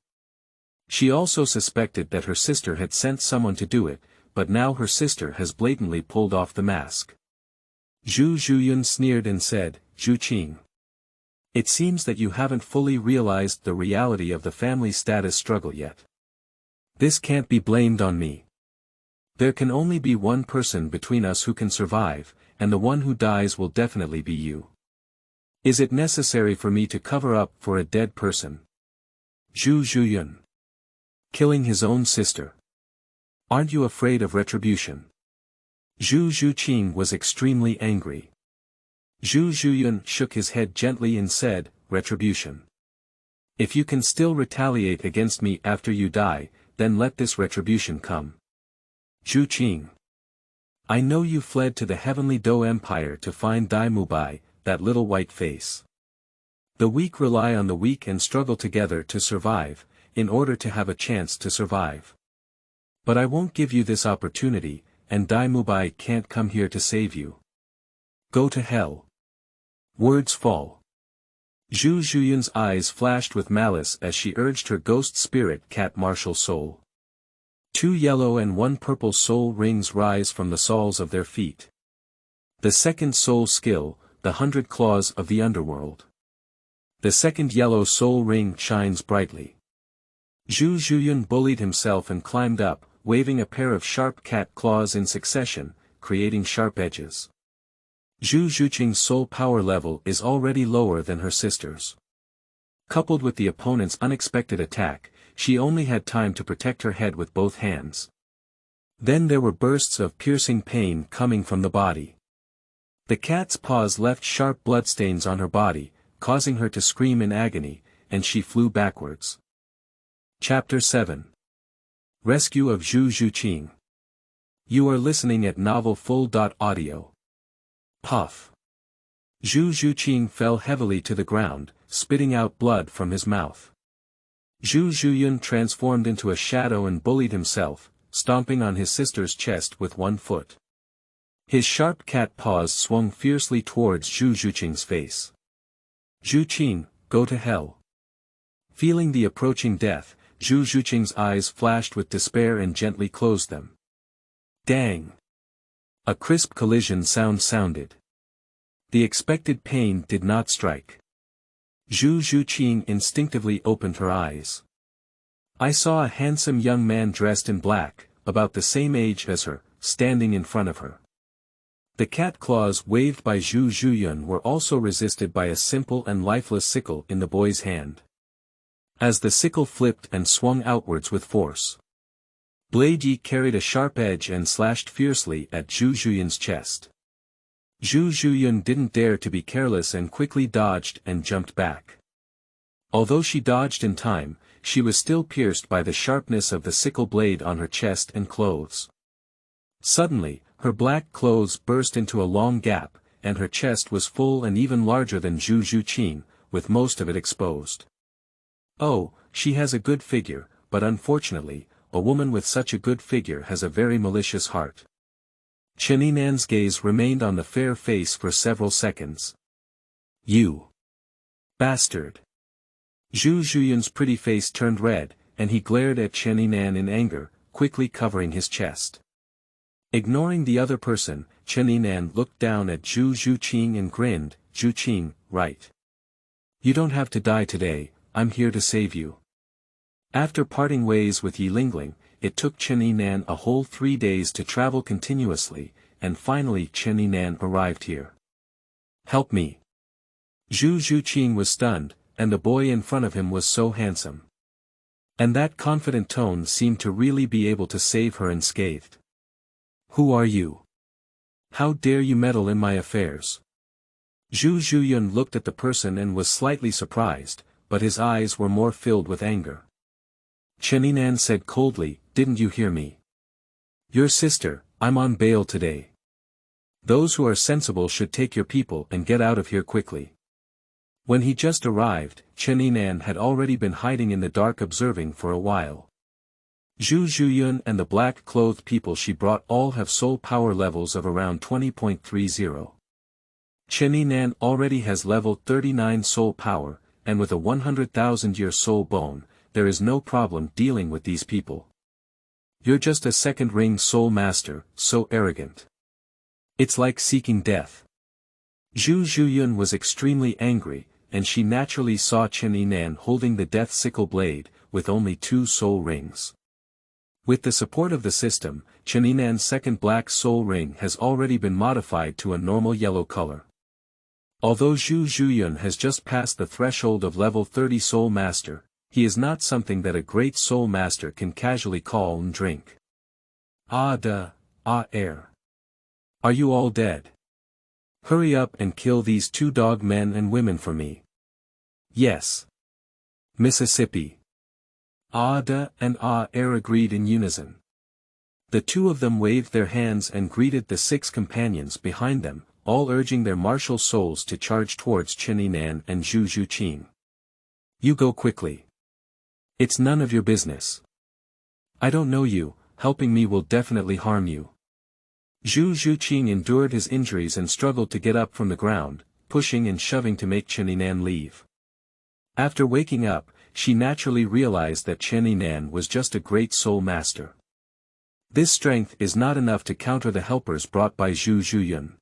She also suspected that her sister had sent someone to do it, but now her sister has blatantly pulled off the mask. Zhu Zhuyun sneered and said, Zhuqing. It seems that you haven't fully realized the reality of the family status struggle yet. This can't be blamed on me. There can only be one person between us who can survive, and the one who dies will definitely be you. Is it necessary for me to cover up for a dead person? Zhu Zhuyun. Killing his own sister. Aren't you afraid of retribution? Zhu Zhuqing was extremely angry. Zhu Zhuyun shook his head gently and said, retribution. If you can still retaliate against me after you die, then let this retribution come. Zhuqing. I know you fled to the heavenly Dou Empire to find Dai Mubai, that little white face. The weak rely on the weak and struggle together to survive, in order to have a chance to survive. But I won't give you this opportunity, and Dai Mubai can't come here to save you. Go to hell. Words fall. Zhu Zhuyun's eyes flashed with malice as she urged her ghost spirit cat martial soul. 2 yellow and 1 purple soul rings rise from the soles of their feet. The second soul skill, the 100 claws of the underworld. The second yellow soul ring shines brightly. Zhu Zhuyun bullied himself and climbed up, waving a pair of sharp cat claws in succession, creating sharp edges. Zhu Zhuqing's soul power level is already lower than her sister's. Coupled with the opponent's unexpected attack, she only had time to protect her head with both hands. Then there were bursts of piercing pain coming from the body. The cat's paws left sharp bloodstains on her body, causing her to scream in agony, and she flew backwards. Chapter 7. Rescue of Zhu Zhuqing. You are listening at novelfull.audio. Puff. Zhu Zhuqing fell heavily to the ground, spitting out blood from his mouth. Zhu Zhuyun transformed into a shadow and bullied himself, stomping on his sister's chest with 1 foot. His sharp cat paws swung fiercely towards Zhu Zhuqing's face. Zhuqing, go to hell. Feeling the approaching death, Zhu Zhuqing's eyes flashed with despair and gently closed them. Dang! A crisp collision sound sounded. The expected pain did not strike. Zhu Zhuqing instinctively opened her eyes. I saw a handsome young man dressed in black, about the same age as her, standing in front of her. The cat claws waved by Zhu Zhuyun were also resisted by a simple and lifeless sickle in the boy's hand. As the sickle flipped and swung outwards with force, Blade Yi carried a sharp edge and slashed fiercely at Zhu Zhuyun's chest. Zhu Zhuyun didn't dare to be careless and quickly dodged and jumped back. Although she dodged in time, she was still pierced by the sharpness of the sickle blade on her chest and clothes. Suddenly, her black clothes burst into a long gap, and her chest was full and even larger than Zhu Zhuqing, with most of it exposed. Oh, she has a good figure, but unfortunately, a woman with such a good figure has a very malicious heart. Chen Yinan's gaze remained on the fair face for several seconds. You bastard! Zhu Zhuyun's pretty face turned red, and he glared at Chen Yinan in anger, quickly covering his chest. Ignoring the other person, Chen Yinan looked down at Zhu Zhuqing and grinned. Zhuqing, right. You don't have to die today, I'm here to save you. After parting ways with Ye Lingling, it took Chen Yinan a whole 3 days to travel continuously, and finally Chen Yinan arrived here. Help me. Zhu Zhuqing was stunned, and the boy in front of him was so handsome. And that confident tone seemed to really be able to save her unscathed. Who are you? How dare you meddle in my affairs? Zhu Zhuyun looked at the person and was slightly surprised, but his eyes were more filled with anger. Chen Yinan said coldly, didn't you hear me? Your sister, I'm on bail today. Those who are sensible should take your people and get out of here quickly. When he just arrived, Chen Yinan had already been hiding in the dark observing for a while. Zhu Zhuyun and the black-clothed people she brought all have soul power levels of around 20.30. Chen Yinan already has level 39 soul power, and with a 100,000-year soul bone, there is no problem dealing with these people. You're just a second-ring soul master, so arrogant. It's like seeking death. Zhu Zhuyun was extremely angry, and she naturally saw Chen Yinan holding the death sickle blade, with only 2 soul rings. With the support of the system, Chen Yinan's second black soul ring has already been modified to a normal yellow color. Although Zhu Zhuyun has just passed the threshold of level 30 soul master, he is not something that a great soul master can casually call and drink. Air. Are you all dead? Hurry up and kill these 2 dog men and women for me. Yes. Mississippi. Ada and Air agreed in unison. The 2 of them waved their hands and greeted the 6 companions behind them, all urging their martial souls to charge towards Chen Yinan and Zhuqing. You go quickly. It's none of your business. I don't know you, helping me will definitely harm you. Zhuqing endured his injuries and struggled to get up from the ground, pushing and shoving to make Chen Yinan leave. After waking up, she naturally realized that Chen Yinan was just a great soul master. This strength is not enough to counter the helpers brought by Zhu Zhuyun.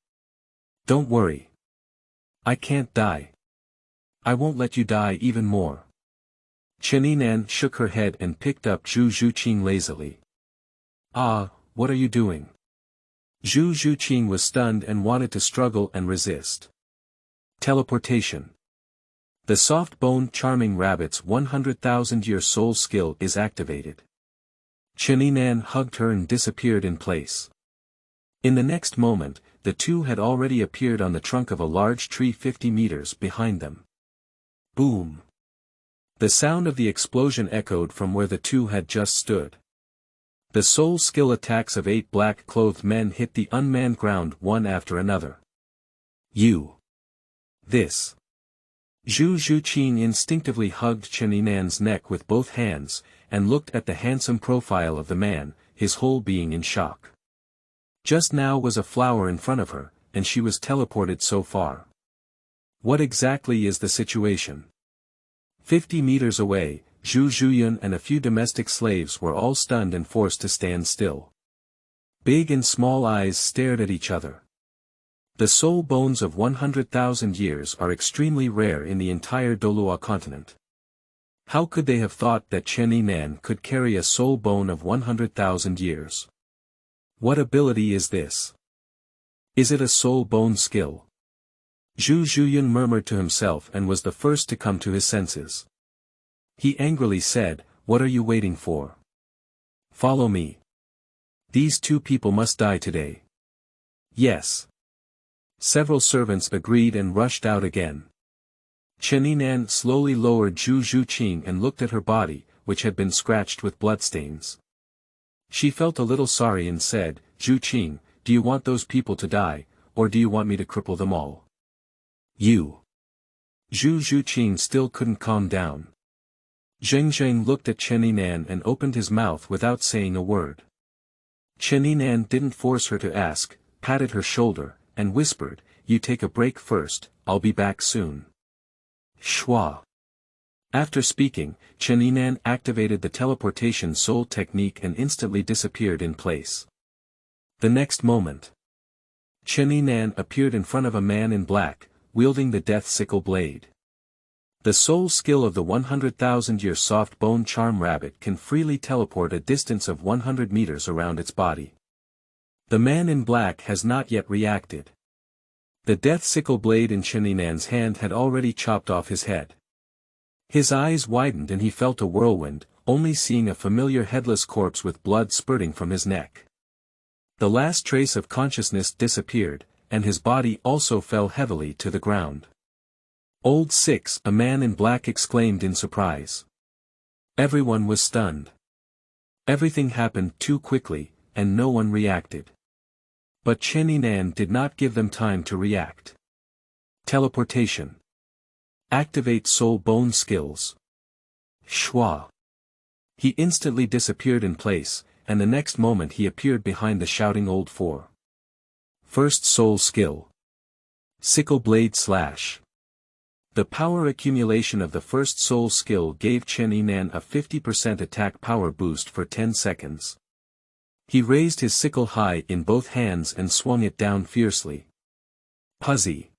Don't worry. I can't die. I won't let you die even more. Chen Yinan shook her head and picked up Zhuqing lazily. What are you doing? Zhuqing was stunned and wanted to struggle and resist. Teleportation. The soft-boned charming rabbit's 100,000-year soul skill is activated. Chen Yinan hugged her and disappeared in place. In the next moment, the 2 had already appeared on the trunk of a large tree 50 meters behind them. Boom! The sound of the explosion echoed from where the 2 had just stood. The soul skill attacks of 8 black-clothed men hit the unmanned ground one after another. This. Zhuqing instinctively hugged Chen Yinan's neck with both hands, and looked at the handsome profile of the man, his whole being in shock. Just now was a flower in front of her, and she was teleported so far. What exactly is the situation? 50 meters away, Zhu Zhuyun and a few domestic slaves were all stunned and forced to stand still. Big and small eyes stared at each other. The soul bones of 100,000 years are extremely rare in the entire Douluo continent. How could they have thought that Chen Yinan could carry a soul bone of 100,000 years? What ability is this? Is it a soul bone skill? Zhu Zhuyun murmured to himself and was the first to come to his senses. He angrily said, "What are you waiting for? Follow me. These 2 people must die today." Yes. Several servants agreed and rushed out again. Chen Yinan slowly lowered Zhuqing and looked at her body, which had been scratched with bloodstains. She felt a little sorry and said, "Zhuqing, do you want those people to die, or do you want me to cripple them all?" Zhuqing still couldn't calm down. Zheng looked at Chen Yinan and opened his mouth without saying a word. Chen Yinan didn't force her to ask, patted her shoulder, and whispered, "You take a break first, I'll be back soon." Shwa. After speaking, Chen Yinan activated the teleportation soul technique and instantly disappeared in place. The next moment, Chen Yinan appeared in front of a man in black, wielding the death sickle blade. The soul skill of the 100,000-year soft bone charm rabbit can freely teleport a distance of 100 meters around its body. The man in black has not yet reacted. The death sickle blade in Chen Yinan's hand had already chopped off his head. His eyes widened and he felt a whirlwind, only seeing a familiar headless corpse with blood spurting from his neck. The last trace of consciousness disappeared, and his body also fell heavily to the ground. "Old Six," a man in black exclaimed in surprise. Everyone was stunned. Everything happened too quickly, and no one reacted. But Chen Yinan did not give them time to react. Teleportation. Activate soul bone skills. Shwa. He instantly disappeared in place, and the next moment he appeared behind the shouting old four. First soul skill. Sickle blade slash. The power accumulation of the first soul skill gave Chen Yinan a 50% attack power boost for 10 seconds. He raised his sickle high in both hands and swung it down fiercely. Puzzy.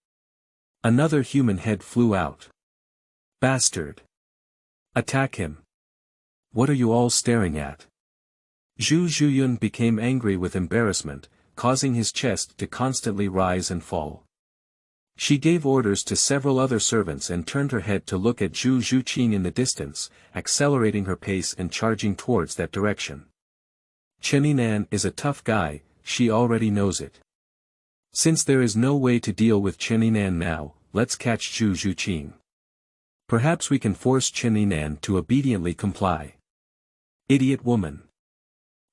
Another human head flew out. Bastard. Attack him. What are you all staring at? Zhu Zhuyun became angry with embarrassment, causing his chest to constantly rise and fall. She gave orders to several other servants and turned her head to look at Zhuqing in the distance, accelerating her pace and charging towards that direction. Chen Yinan is a tough guy, she already knows it. Since there is no way to deal with Chen Yinan now, let's catch Zhuqing. Perhaps we can force Chen Yinan to obediently comply. Idiot woman.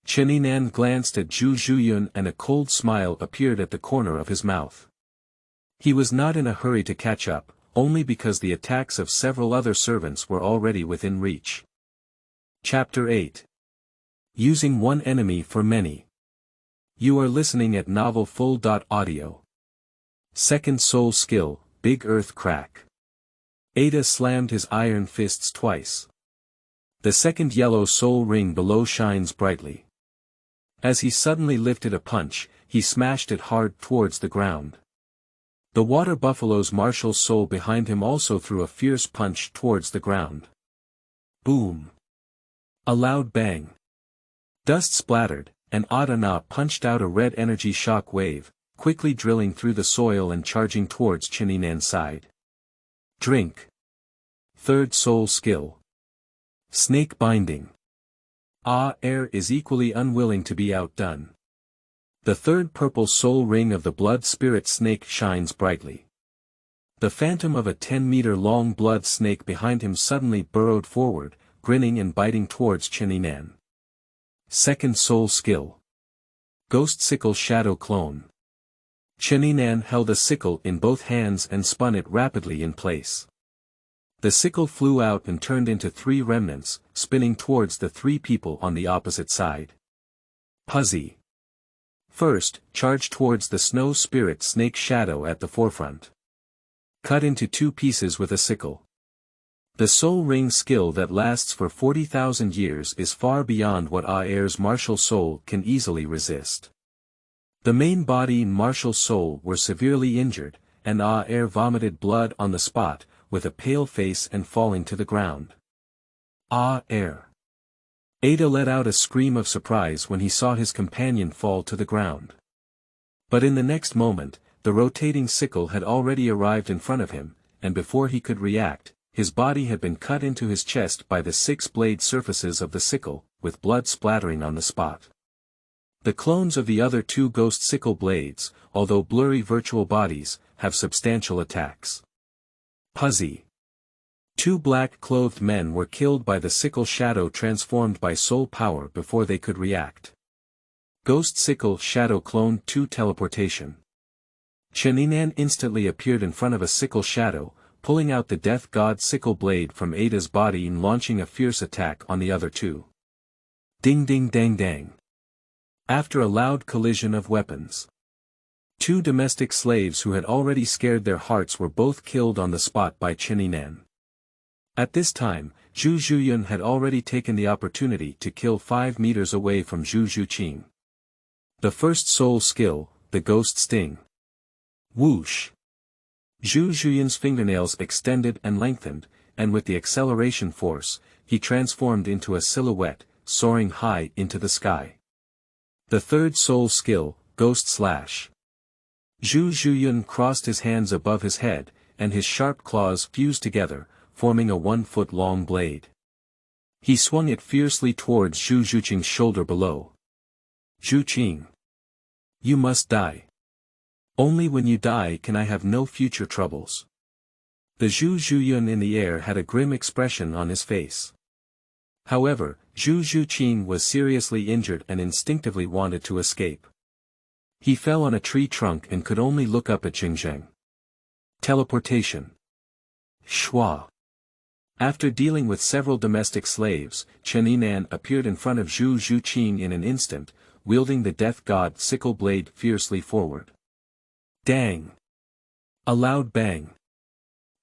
Chen Yinan glanced at Zhu Zhuyun and a cold smile appeared at the corner of his mouth. He was not in a hurry to catch up, only because the attacks of several other servants were already within reach. Chapter 8. Using one enemy for many. You are listening at Novel Full.audio. Second soul skill, Big Earth Crack. Ada slammed his iron fists twice. The second yellow soul ring below shines brightly. As he suddenly lifted a punch, he smashed it hard towards the ground. The water buffalo's martial soul behind him also threw a fierce punch towards the ground. Boom! A loud bang. Dust splattered, and Adana punched out a red energy shock wave, quickly drilling through the soil and charging towards Chen Yinan's side. Drink. Third soul skill. Snake binding. Air is equally unwilling to be outdone. The third purple soul ring of the blood spirit snake shines brightly. The phantom of a 10-meter-long blood snake behind him suddenly burrowed forward, grinning and biting towards Chen Yinan. Second soul skill. Ghost sickle shadow clone. Chen Yinan held a sickle in both hands and spun it rapidly in place. The sickle flew out and turned into 3 remnants, spinning towards the 3 people on the opposite side. Puzzy. First, charge towards the snow spirit snake shadow at the forefront. Cut into 2 pieces with a sickle. The soul ring skill that lasts for 40,000 years is far beyond what Air's martial soul can easily resist. The main body and martial soul were severely injured, and Air vomited blood on the spot, with a pale face and falling to the ground. Air. Ada let out a scream of surprise when he saw his companion fall to the ground. But in the next moment, the rotating sickle had already arrived in front of him, and before he could react, his body had been cut into his chest by the 6 blade surfaces of the sickle, with blood splattering on the spot. The clones of the other 2 ghost sickle blades, although blurry virtual bodies, have substantial attacks. Puzzy. 2 black-clothed men were killed by the sickle shadow transformed by soul power before they could react. Ghost sickle shadow clone 2 teleportation. Chen Yinan instantly appeared in front of a sickle shadow, pulling out the death god sickle blade from Ada's body and launching a fierce attack on the other 2. Ding ding dang dang. After a loud collision of weapons. 2 domestic slaves who had already scared their hearts were both killed on the spot by Chen Yinan. At this time, Zhu Zhuyun had already taken the opportunity to kill 5 meters away from Zhuqing. The first soul skill, the ghost sting. Whoosh! Zhu Zhuyun's fingernails extended and lengthened, and with the acceleration force, he transformed into a silhouette, soaring high into the sky. The third soul skill, ghost slash. Zhu Zhuyun crossed his hands above his head, and his sharp claws fused together, forming a 1-foot-long blade. He swung it fiercely towards Zhuqing's shoulder below. Zhuqing. You must die. Only when you die can I have no future troubles. The Zhu Zhuyun in the air had a grim expression on his face. However, Zhuqing was seriously injured and instinctively wanted to escape. He fell on a tree trunk and could only look up at Xingzheng. Teleportation. Shua. After dealing with several domestic slaves, Chen Yinan appeared in front of Zhuqing in an instant, wielding the death god sickle blade fiercely forward. Dang! A loud bang.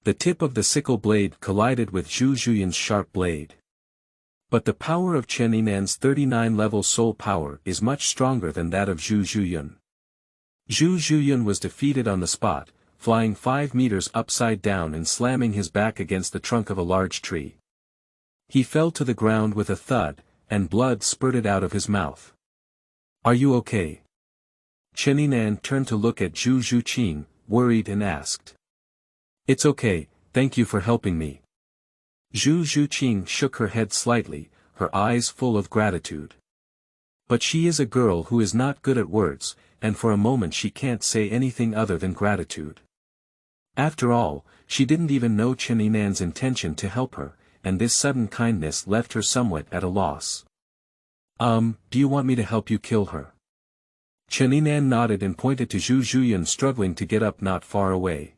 The tip of the sickle blade collided with Zhu Zhuyan's sharp blade. But the power of Chen Yinan's 39-level soul power is much stronger than that of Zhu Zhuyan. Zhu Zhuyan was defeated on the spot, flying 5 meters upside down and slamming his back against the trunk of a large tree. He fell to the ground with a thud, and blood spurted out of his mouth. "Are you okay?" Chen Yinan turned to look at Zhu Zhuqing, worried, and asked. "It's okay, thank you for helping me." Zhu Zhuqing shook her head slightly, her eyes full of gratitude. But she is a girl who is not good at words, and for a moment she can't say anything other than gratitude. After all, she didn't even know Chen Yinan's intention to help her, and this sudden kindness left her somewhat at a loss. Do you want me to help you kill her?" Chen Yinan nodded and pointed to Zhu Zhuyan struggling to get up not far away.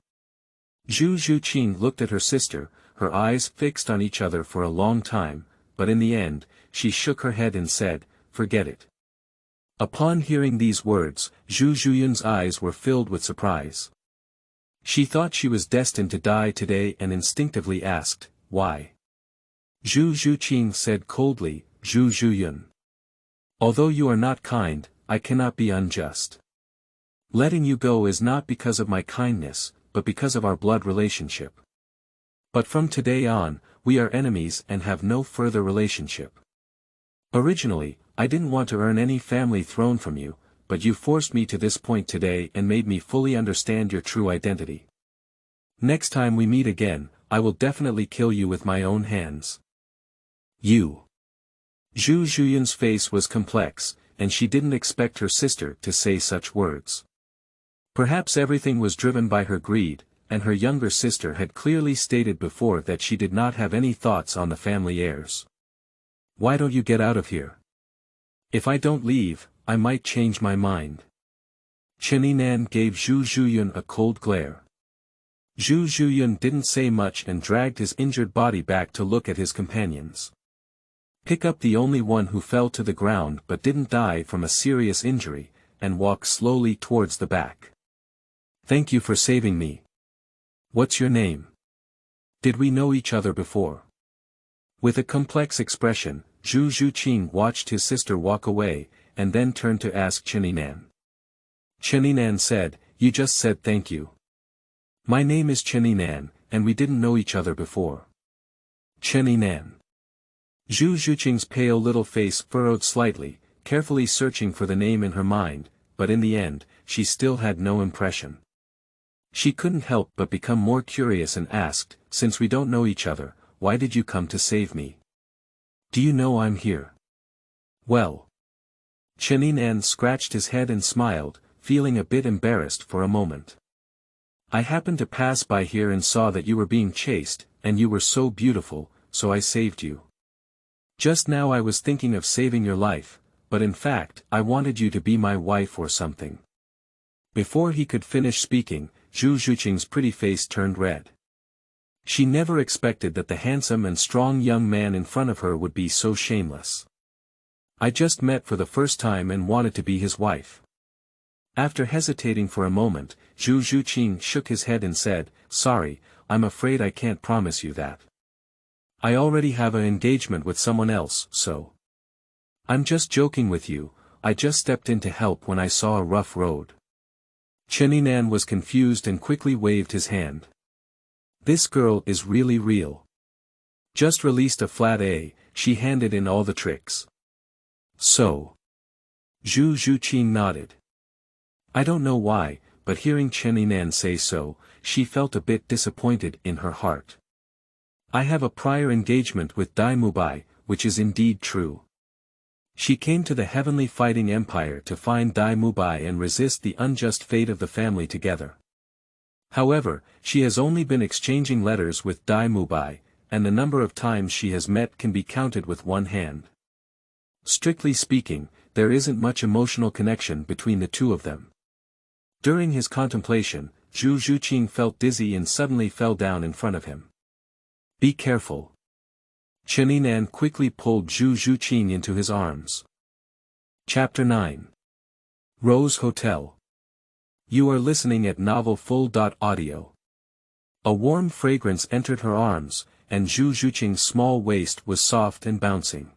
Zhu Zhuqing looked at her sister, her eyes fixed on each other for a long time, but in the end, she shook her head and said, "Forget it." Upon hearing these words, Zhu Zhuyan's eyes were filled with surprise. She thought she was destined to die today and instinctively asked, "Why?" Zhu Zhuqing said coldly, "Zhu Zhuyan. Although you are not kind, I cannot be unjust. Letting you go is not because of my kindness, but because of our blood relationship. But from today on, we are enemies and have no further relationship. Originally, I didn't want to earn any family throne from you, but you forced me to this point today and made me fully understand your true identity. Next time we meet again, I will definitely kill you with my own hands." "You." Zhu Zhuyan's face was complex, and she didn't expect her sister to say such words. Perhaps everything was driven by her greed, and her younger sister had clearly stated before that she did not have any thoughts on the family heirs. "Why don't you get out of here? If I don't leave, I might change my mind." Chen Yinan gave Zhu Zhuyan a cold glare. Zhu Zhuyan didn't say much and dragged his injured body back to look at his companions. Pick up the only one who fell to the ground but didn't die from a serious injury, and walk slowly towards the back. "Thank you for saving me. What's your name? Did we know each other before?" With a complex expression, Zhu Zhuqing watched his sister walk away, and then turned to ask Chen Yinan. Chen Yinan said, "You just said thank you." "My name is Chen Yinan, and we didn't know each other before." Chen Yinan. Zhu Zhuqing's pale little face furrowed slightly, carefully searching for the name in her mind, but in the end, she still had no impression. She couldn't help but become more curious and asked, "Since we don't know each other, why did you come to save me? Do you know I'm here?" "Well." Chen Yinan scratched his head and smiled, feeling a bit embarrassed for a moment. "I happened to pass by here and saw that you were being chased, and you were so beautiful, so I saved you. Just now I was thinking of saving your life, but in fact I wanted you to be my wife or something." Before he could finish speaking, Zhu Zhuqing's pretty face turned red. She never expected that the handsome and strong young man in front of her would be so shameless. "I just met for the first time and wanted to be his wife." After hesitating for a moment, Zhu Zhuqing shook his head and said, "Sorry, I'm afraid I can't promise you that. I already have an engagement with someone else, so. I'm just joking with you, I just stepped in to help when I saw a rough road." Chen Yinan was confused and quickly waved his hand. This girl is really real. Just released a flat A, she handed in all the tricks. "So." Zhu Zhuqing nodded. I don't know why, but hearing Chen Yinan say so, she felt a bit disappointed in her heart. "I have a prior engagement with Dai Mubai, which is indeed true. She came to the Heavenly Fighting Empire to find Dai Mubai and resist the unjust fate of the family together. However, she has only been exchanging letters with Dai Mubai, and the number of times she has met can be counted with one hand. Strictly speaking, there isn't much emotional connection between the two of them." During his contemplation, Zhu Zhuqing felt dizzy and suddenly fell down in front of him. "Be careful." Chen Yinan quickly pulled Zhu Zhuqing into his arms. Chapter 9. Rose Hotel. You are listening at Novel Full.audio. A warm fragrance entered her arms, and Zhuqing's small waist was soft and bouncing.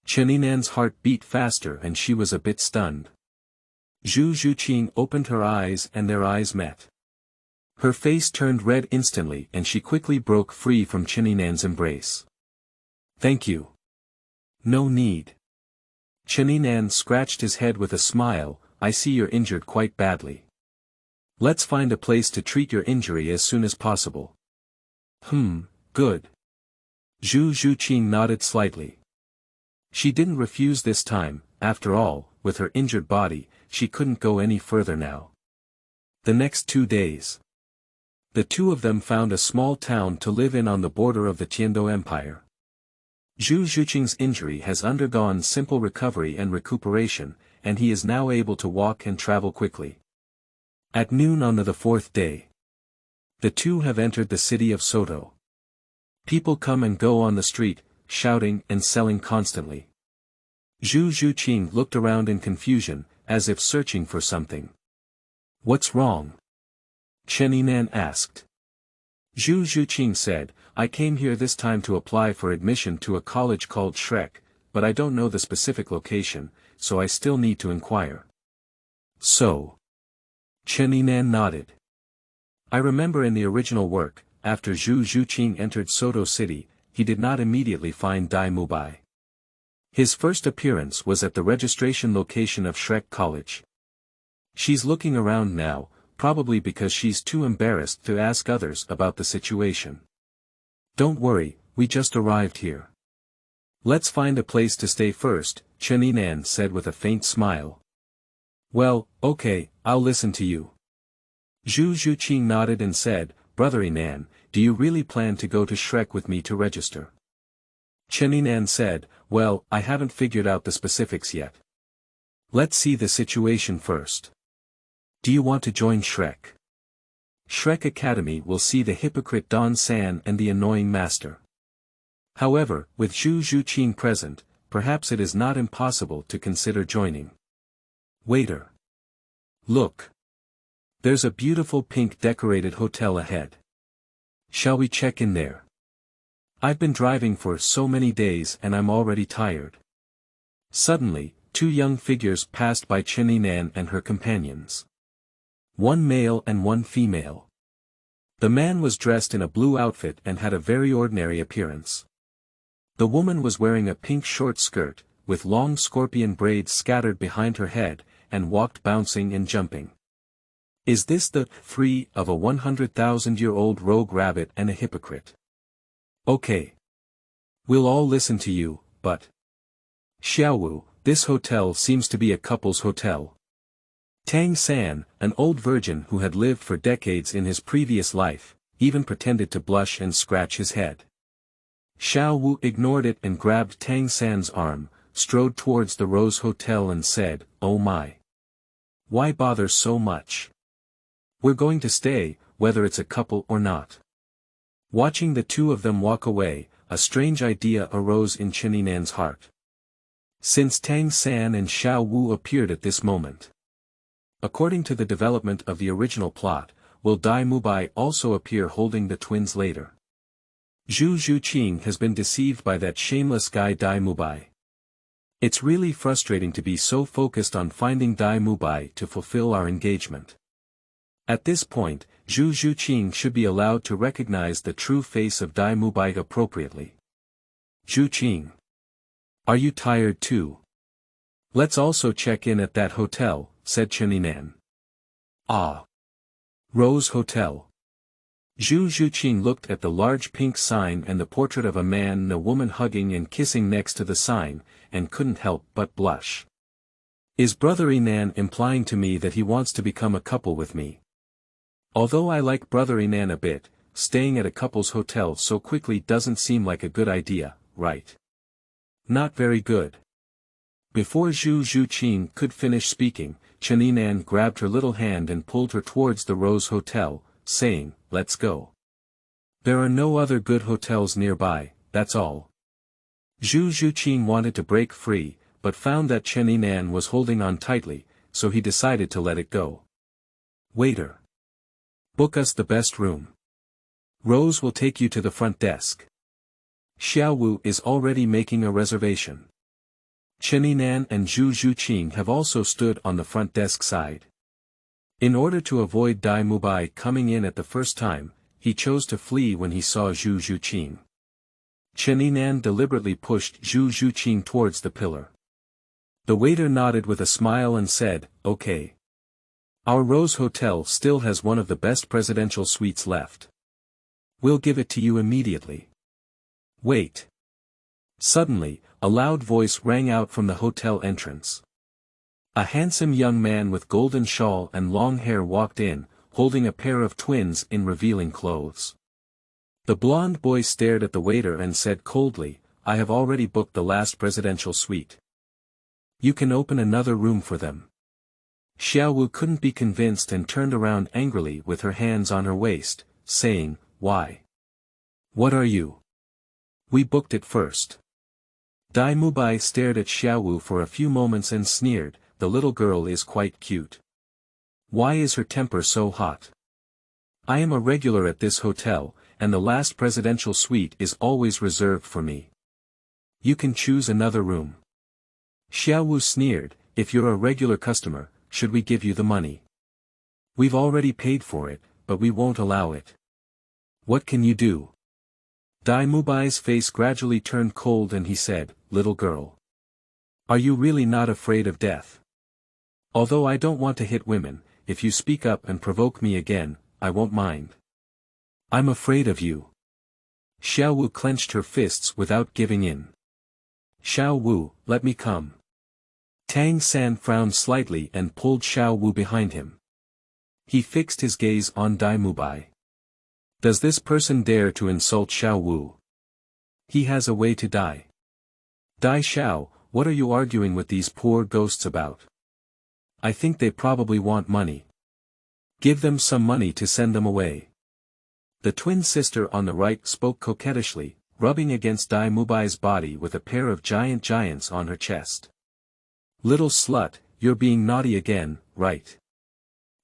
Chen Yinan's heart beat faster and she was a bit stunned. Zhuqing opened her eyes and their eyes met. Her face turned red instantly and she quickly broke free from Chen Yinan's embrace. Thank you. No need. Chen Yinan scratched his head with a smile. I see you're injured quite badly. Let's find a place to treat your injury as soon as possible. Good. Zhuqing nodded slightly. She didn't refuse this time. After all, with her injured body, she couldn't go any further now. The next 2 days. The two of them found a small town to live in on the border of the Tiando Empire. Zhuqing's injury has undergone simple recovery and recuperation, and he is now able to walk and travel quickly. At noon on the 4th day, the two have entered the city of Soto. People come and go on the street, shouting and selling constantly. Zhuqing looked around in confusion, as if searching for something. What's wrong? Chen Yinan asked. Zhuqing said, I came here this time to apply for admission to a college called Shrek, but I don't know the specific location, so I still need to inquire. So? Chen Yinan nodded. I remember in the original work, after Zhuqing entered Soto City, he did not immediately find Dai Mubai. His first appearance was at the registration location of Shrek College. She's looking around now, probably because she's too embarrassed to ask others about the situation. Don't worry, we just arrived here. Let's find a place to stay first, Chen Yinan said with a faint smile. Well, okay, I'll listen to you. Zhuqing nodded and said, Brother Yinan, do you really plan to go to Shrek with me to register? Chen Yinan said, well, I haven't figured out the specifics yet. Let's see the situation first. Do you want to join Shrek? Shrek Academy will see the hypocrite Don San and the annoying master. However, with Zhuqing present, perhaps it is not impossible to consider joining. Waiter. Look. There's a beautiful pink decorated hotel ahead. Shall we check in there? I've been driving for so many days and I'm already tired. Suddenly, two young figures passed by Chen Yinan and her companions. One male and one female. The man was dressed in a blue outfit and had a very ordinary appearance. The woman was wearing a pink short skirt, with long scorpion braids scattered behind her head, and walked bouncing and jumping. Is this the three of a 100,000-year-old rogue rabbit and a hypocrite? Okay. We'll all listen to you, but... Xiaowu, this hotel seems to be a couple's hotel. Tang San, an old virgin who had lived for decades in his previous life, even pretended to blush and scratch his head. Xiaowu ignored it and grabbed Tang San's arm, strode towards the Rose Hotel and said, Oh my. Why bother so much? We're going to stay, whether it's a couple or not. Watching the two of them walk away, a strange idea arose in Chen Yinan's heart. Since Tang San and Xiaowu appeared at this moment. According to the development of the original plot, will Dai Mubai also appear holding the twins later? Zhuqing has been deceived by that shameless guy Dai Mubai. It's really frustrating to be so focused on finding Dai Mubai to fulfill our engagement. At this point, Zhuqing should be allowed to recognize the true face of Dai Mubai appropriately. Zhuqing. Are you tired too? Let's also check in at that hotel, said Chen Yinan. Ah. Rose Hotel. Zhuqing looked at the large pink sign and the portrait of a man and a woman hugging and kissing next to the sign, and couldn't help but blush. Is Brother Yinan implying to me that he wants to become a couple with me? Although I like Brother Yinan a bit, staying at a couple's hotel so quickly doesn't seem like a good idea, right? Not very good. Before Zhuqing could finish speaking, Chen Yinan grabbed her little hand and pulled her towards the Rose Hotel, saying, Let's go. There are no other good hotels nearby, that's all. Zhuqing wanted to break free, but found that Chen Yinan was holding on tightly, so he decided to let it go. Waiter. Book us the best room. Rose will take you to the front desk. Xiaowu is already making a reservation. Chen Yinan and Zhuqing have also stood on the front desk side. In order to avoid Dai Mubai coming in at the first time, he chose to flee when he saw Zhuqing. Chen Yinan deliberately pushed Zhuqing towards the pillar. The waiter nodded with a smile and said, "Okay. Our Rose Hotel still has one of the best presidential suites left. We'll give it to you immediately." Wait. Suddenly, a loud voice rang out from the hotel entrance. A handsome young man with golden shawl and long hair walked in, holding a pair of twins in revealing clothes. The blonde boy stared at the waiter and said coldly, "I have already booked the last presidential suite. You can open another room for them." Xiaowu couldn't be convinced and turned around angrily with her hands on her waist, saying, "Why? What are you? We booked it first." Dai Mubai stared at Xiaowu for a few moments and sneered, "The little girl is quite cute. Why is her temper so hot? I am a regular at this hotel, and the last presidential suite is always reserved for me. You can choose another room." Xiaowu sneered, "If you're a regular customer, should we give you the money? We've already paid for it, but we won't allow it. What can you do?" Dai Mubai's face gradually turned cold and he said, "Little girl. Are you really not afraid of death? Although I don't want to hit women, if you speak up and provoke me again, I won't mind." "I'm afraid of you." Xiaowu clenched her fists without giving in. "Xiaowu, let me come." Tang San frowned slightly and pulled Xiaowu behind him. He fixed his gaze on Dai Mubai. Does this person dare to insult Xiaowu? He has a way to die. Dai Xiao, what are you arguing with these poor ghosts about? I think they probably want money. Give them some money to send them away. The twin sister on the right spoke coquettishly, rubbing against Dai Mubai's body with a pair of giants on her chest. "Little slut, you're being naughty again, right?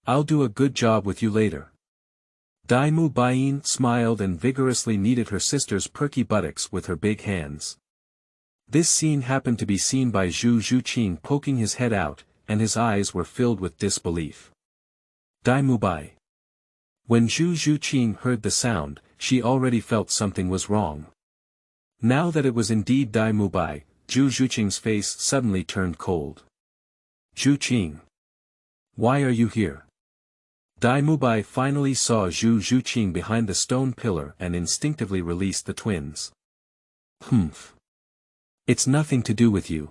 I'll do a good job with you later." Dai Mubai smiled and vigorously kneaded her sister's perky buttocks with her big hands. This scene happened to be seen by Zhuqing poking his head out, and his eyes were filled with disbelief. Dai Mubai. When Zhuqing heard the sound, she already felt something was wrong. Now that it was indeed Dai Mubai, Zhuqing's face suddenly turned cold. "Zhuqing. Why are you here?" Dai Mubai finally saw Zhuqing behind the stone pillar and instinctively released the twins. "Humph. It's nothing to do with you."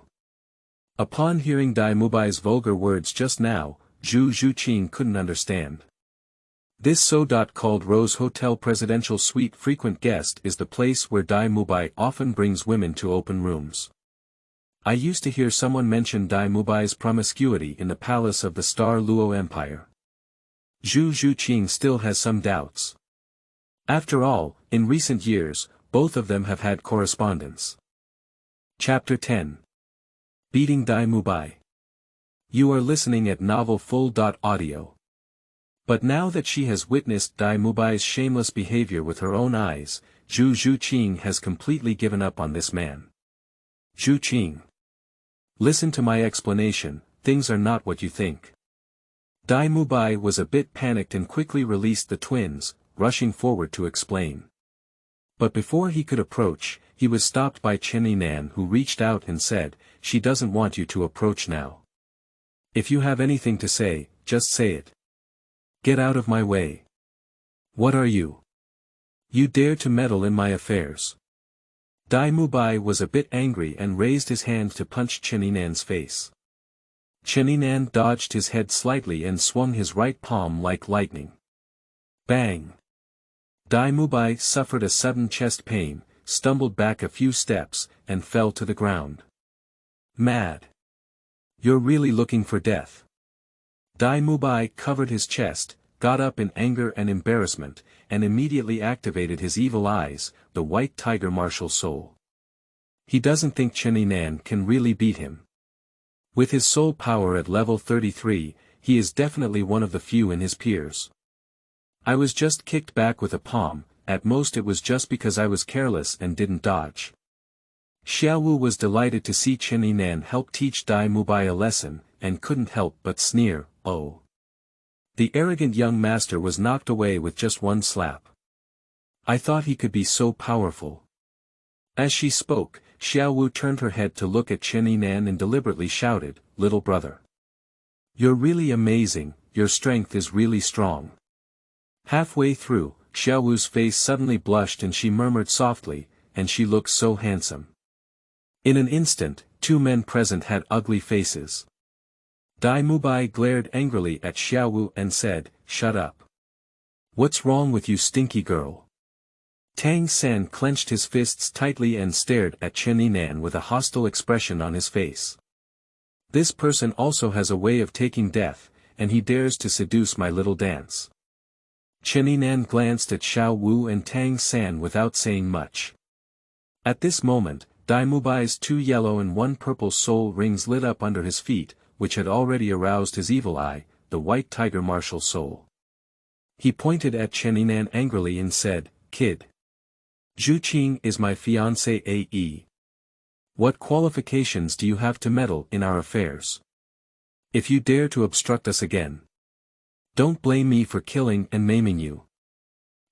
Upon hearing Dai Mubai's vulgar words just now, Zhuqing couldn't understand. This so-called Rose Hotel Presidential Suite frequent guest is the place where Dai Mubai often brings women to open rooms. I used to hear someone mention Dai Mubai's promiscuity in the palace of the Star Luo Empire. Zhuqing still has some doubts. After all, in recent years, both of them have had correspondence. Chapter 10. Beating Dai Mubai. You are listening at novelfull.audio. But now that she has witnessed Dai Mubai's shameless behavior with her own eyes, Zhuqing has completely given up on this man. "Zhuqing. Listen to my explanation, things are not what you think." Dai Mubai was a bit panicked and quickly released the twins, rushing forward to explain. But before he could approach, he was stopped by Chen Yinan, who reached out and said, "She doesn't want you to approach now. If you have anything to say, just say it. Get out of my way. What are you? You dare to meddle in my affairs." Dai Mubai was a bit angry and raised his hand to punch Chen Yinan's face. Chen Yinan dodged his head slightly and swung his right palm like lightning. Bang! Dai Mubai suffered a sudden chest pain, stumbled back a few steps, and fell to the ground. Mad. You're really looking for death. Dai Mubai covered his chest, got up in anger and embarrassment, and immediately activated his evil eyes, the white tiger martial soul. He doesn't think Chen Yinan can really beat him. With his soul power at level 33, he is definitely one of the few in his peers. I was just kicked back with a palm, at most it was just because I was careless and didn't dodge. Xiaowu was delighted to see Chen Yinan help teach Dai Mubai a lesson, and couldn't help but sneer, "Oh." The arrogant young master was knocked away with just one slap. I thought he could be so powerful. As she spoke, Xiaowu turned her head to look at Chen Yinan and deliberately shouted, "Little brother. You're really amazing, your strength is really strong." Halfway through, Xiaowu's face suddenly blushed and she murmured softly, "And she looks so handsome." In an instant, two men present had ugly faces. Dai Mubai glared angrily at Xiaowu and said, "Shut up. What's wrong with you, stinky girl?" Tang San clenched his fists tightly and stared at Chen Yinan with a hostile expression on his face. This person also has a way of taking death, and he dares to seduce my little dance. Chen Yinan glanced at Xiaowu and Tang San without saying much. At this moment, Dai Mubai's 2 yellow and 1 purple soul rings lit up under his feet, which had already aroused his evil eye, the white tiger martial soul. He pointed at Chen Yinan angrily and said, "Kid. Zhuqing is my fiancé AE. What qualifications do you have to meddle in our affairs? If you dare to obstruct us again, don't blame me for killing and maiming you."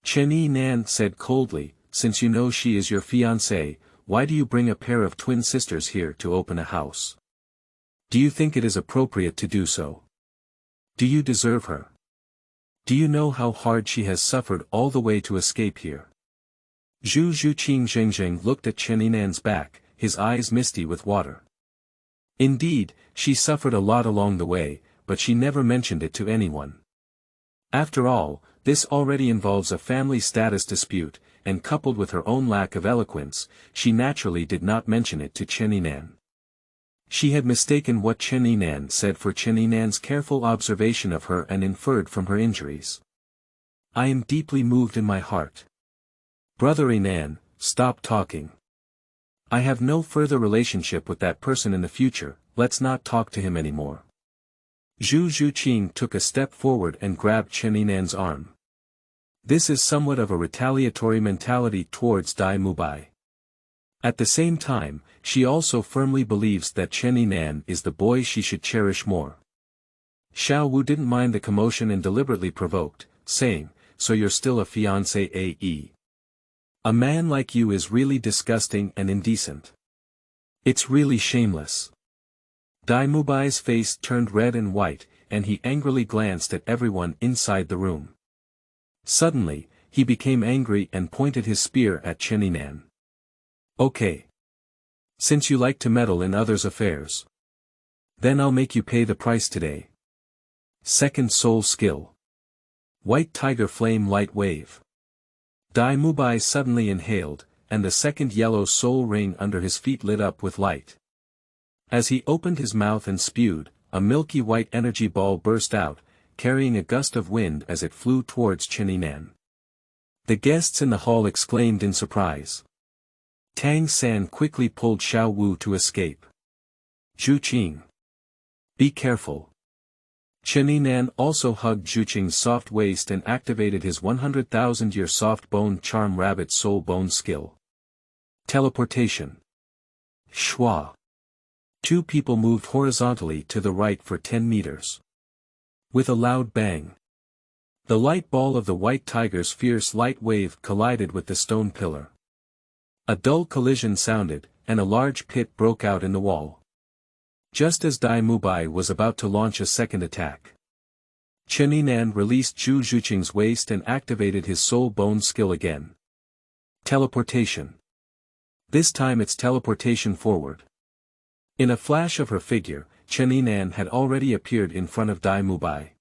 Chen Yinan said coldly, "Since you know she is your fiancé, why do you bring a pair of twin sisters here to open a house? Do you think it is appropriate to do so? Do you deserve her? Do you know how hard she has suffered all the way to escape here?" Zhuqing looked at Chen Yinan's back, his eyes misty with water. Indeed, she suffered a lot along the way, but she never mentioned it to anyone. After all, this already involves a family status dispute, and coupled with her own lack of eloquence, she naturally did not mention it to Chen Yinan. She had mistaken what Chen Yinan said for Chen Yinan's careful observation of her and inferred from her injuries. "I am deeply moved in my heart. Brother Yinan, stop talking. I have no further relationship with that person in the future, let's not talk to him anymore." Zhuqing took a step forward and grabbed Chen Yinan's arm. This is somewhat of a retaliatory mentality towards Dai Mubai. At the same time, she also firmly believes that Chen Yinan is the boy she should cherish more. Xiaowu didn't mind the commotion and deliberately provoked, saying, "So you're still a fiancé AE. A man like you is really disgusting and indecent. It's really shameless." Dai Mubai's face turned red and white, and he angrily glanced at everyone inside the room. Suddenly, he became angry and pointed his spear at Chen Yinan. "Okay. Since you like to meddle in others' affairs, then I'll make you pay the price today." Second soul skill. White tiger flame light wave. Dai Mubai suddenly inhaled, and the second yellow soul ring under his feet lit up with light. As he opened his mouth and spewed, a milky white energy ball burst out, carrying a gust of wind as it flew towards Chen Yinan. The guests in the hall exclaimed in surprise. Tang San quickly pulled Xiaowu to escape. "Zhuqing. Be careful." Chen Yinan also hugged Zhuqing's soft waist and activated his 100,000-year soft bone charm rabbit soul bone skill. Teleportation. Shua. Two people moved horizontally to the right for 10 meters. With a loud bang, the light ball of the white tiger's fierce light wave collided with the stone pillar. A dull collision sounded, and a large pit broke out in the wall. Just as Dai Mubai was about to launch a second attack, Chen Yinan released Zhuqing's waist and activated his soul bone skill again. Teleportation. This time it's teleportation forward. In a flash of her figure, Chen Yinan had already appeared in front of Dai Mubai.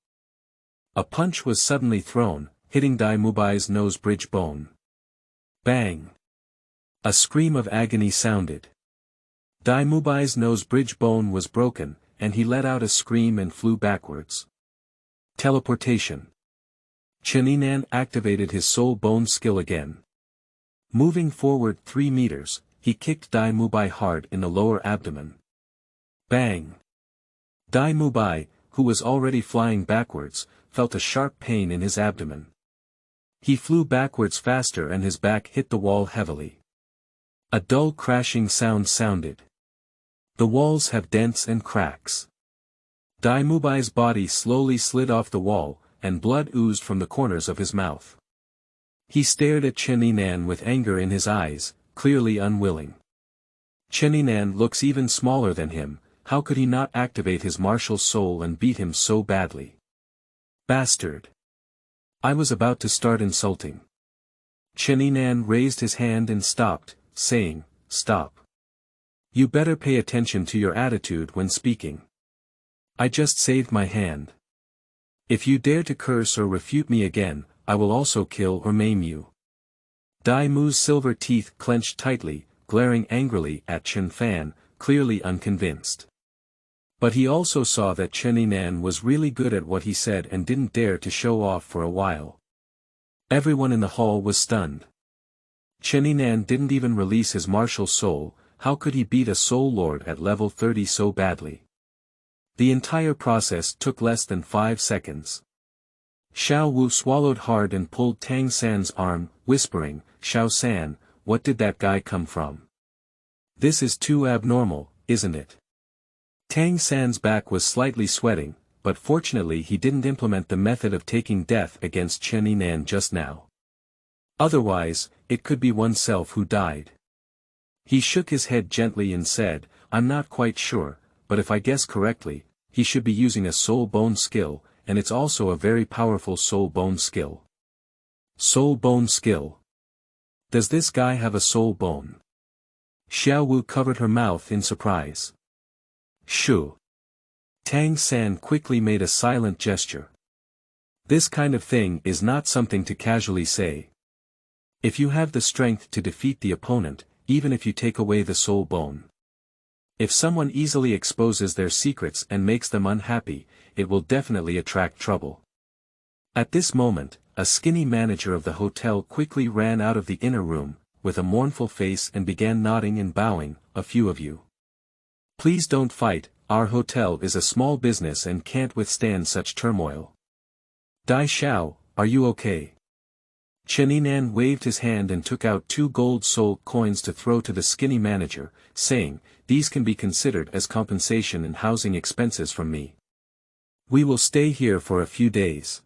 A punch was suddenly thrown, hitting Dai Mubai's nose bridge bone. Bang! A scream of agony sounded. Dai Mubai's nose bridge bone was broken, and he let out a scream and flew backwards. Teleportation. Chen Yinan activated his soul bone skill again. Moving forward 3 meters, he kicked Dai Mubai hard in the lower abdomen. Bang! Dai Mubai, who was already flying backwards, felt a sharp pain in his abdomen. He flew backwards faster and his back hit the wall heavily. A dull crashing sound sounded. The walls have dents and cracks. Dai Mubai's body slowly slid off the wall, and blood oozed from the corners of his mouth. He stared at Chen Yinan with anger in his eyes, clearly unwilling. Chen Yinan looks even smaller than him, how could he not activate his martial soul and beat him so badly? Bastard! I was about to start insulting. Chen Yinan raised his hand and stopped, saying, "Stop. You better pay attention to your attitude when speaking. I just saved my hand. If you dare to curse or refute me again, I will also kill or maim you." Dai Mu's silver teeth clenched tightly, glaring angrily at Chen Fan, clearly unconvinced. But he also saw that Chen Yinan was really good at what he said and didn't dare to show off for a while. Everyone in the hall was stunned. Chen Yinan didn't even release his martial soul, how could he beat a soul lord at level 30 so badly? The entire process took less than 5 seconds. Xiao Wu swallowed hard and pulled Tang San's arm, whispering, "Xiao San, what did that guy come from? This is too abnormal, isn't it?" Tang San's back was slightly sweating, but fortunately he didn't implement the method of taking death against Chen Yinan just now. Otherwise, it could be oneself who died. He shook his head gently and said, "I'm not quite sure, but if I guess correctly, he should be using a soul bone skill, and it's also a very powerful soul bone skill." Soul bone skill? Does this guy have a soul bone? Xiao Wu covered her mouth in surprise. Shoo. Tang San quickly made a silent gesture. This kind of thing is not something to casually say. If you have the strength to defeat the opponent, even if you take away the soul bone. If someone easily exposes their secrets and makes them unhappy, it will definitely attract trouble. At this moment, a skinny manager of the hotel quickly ran out of the inner room, with a mournful face and began nodding and bowing, "A few of you. Please don't fight, our hotel is a small business and can't withstand such turmoil." "Dai Xiao, are you okay?" Chen Yinan waved his hand and took out 2 gold soul coins to throw to the skinny manager, saying, "These can be considered as compensation and housing expenses from me. We will stay here for a few days."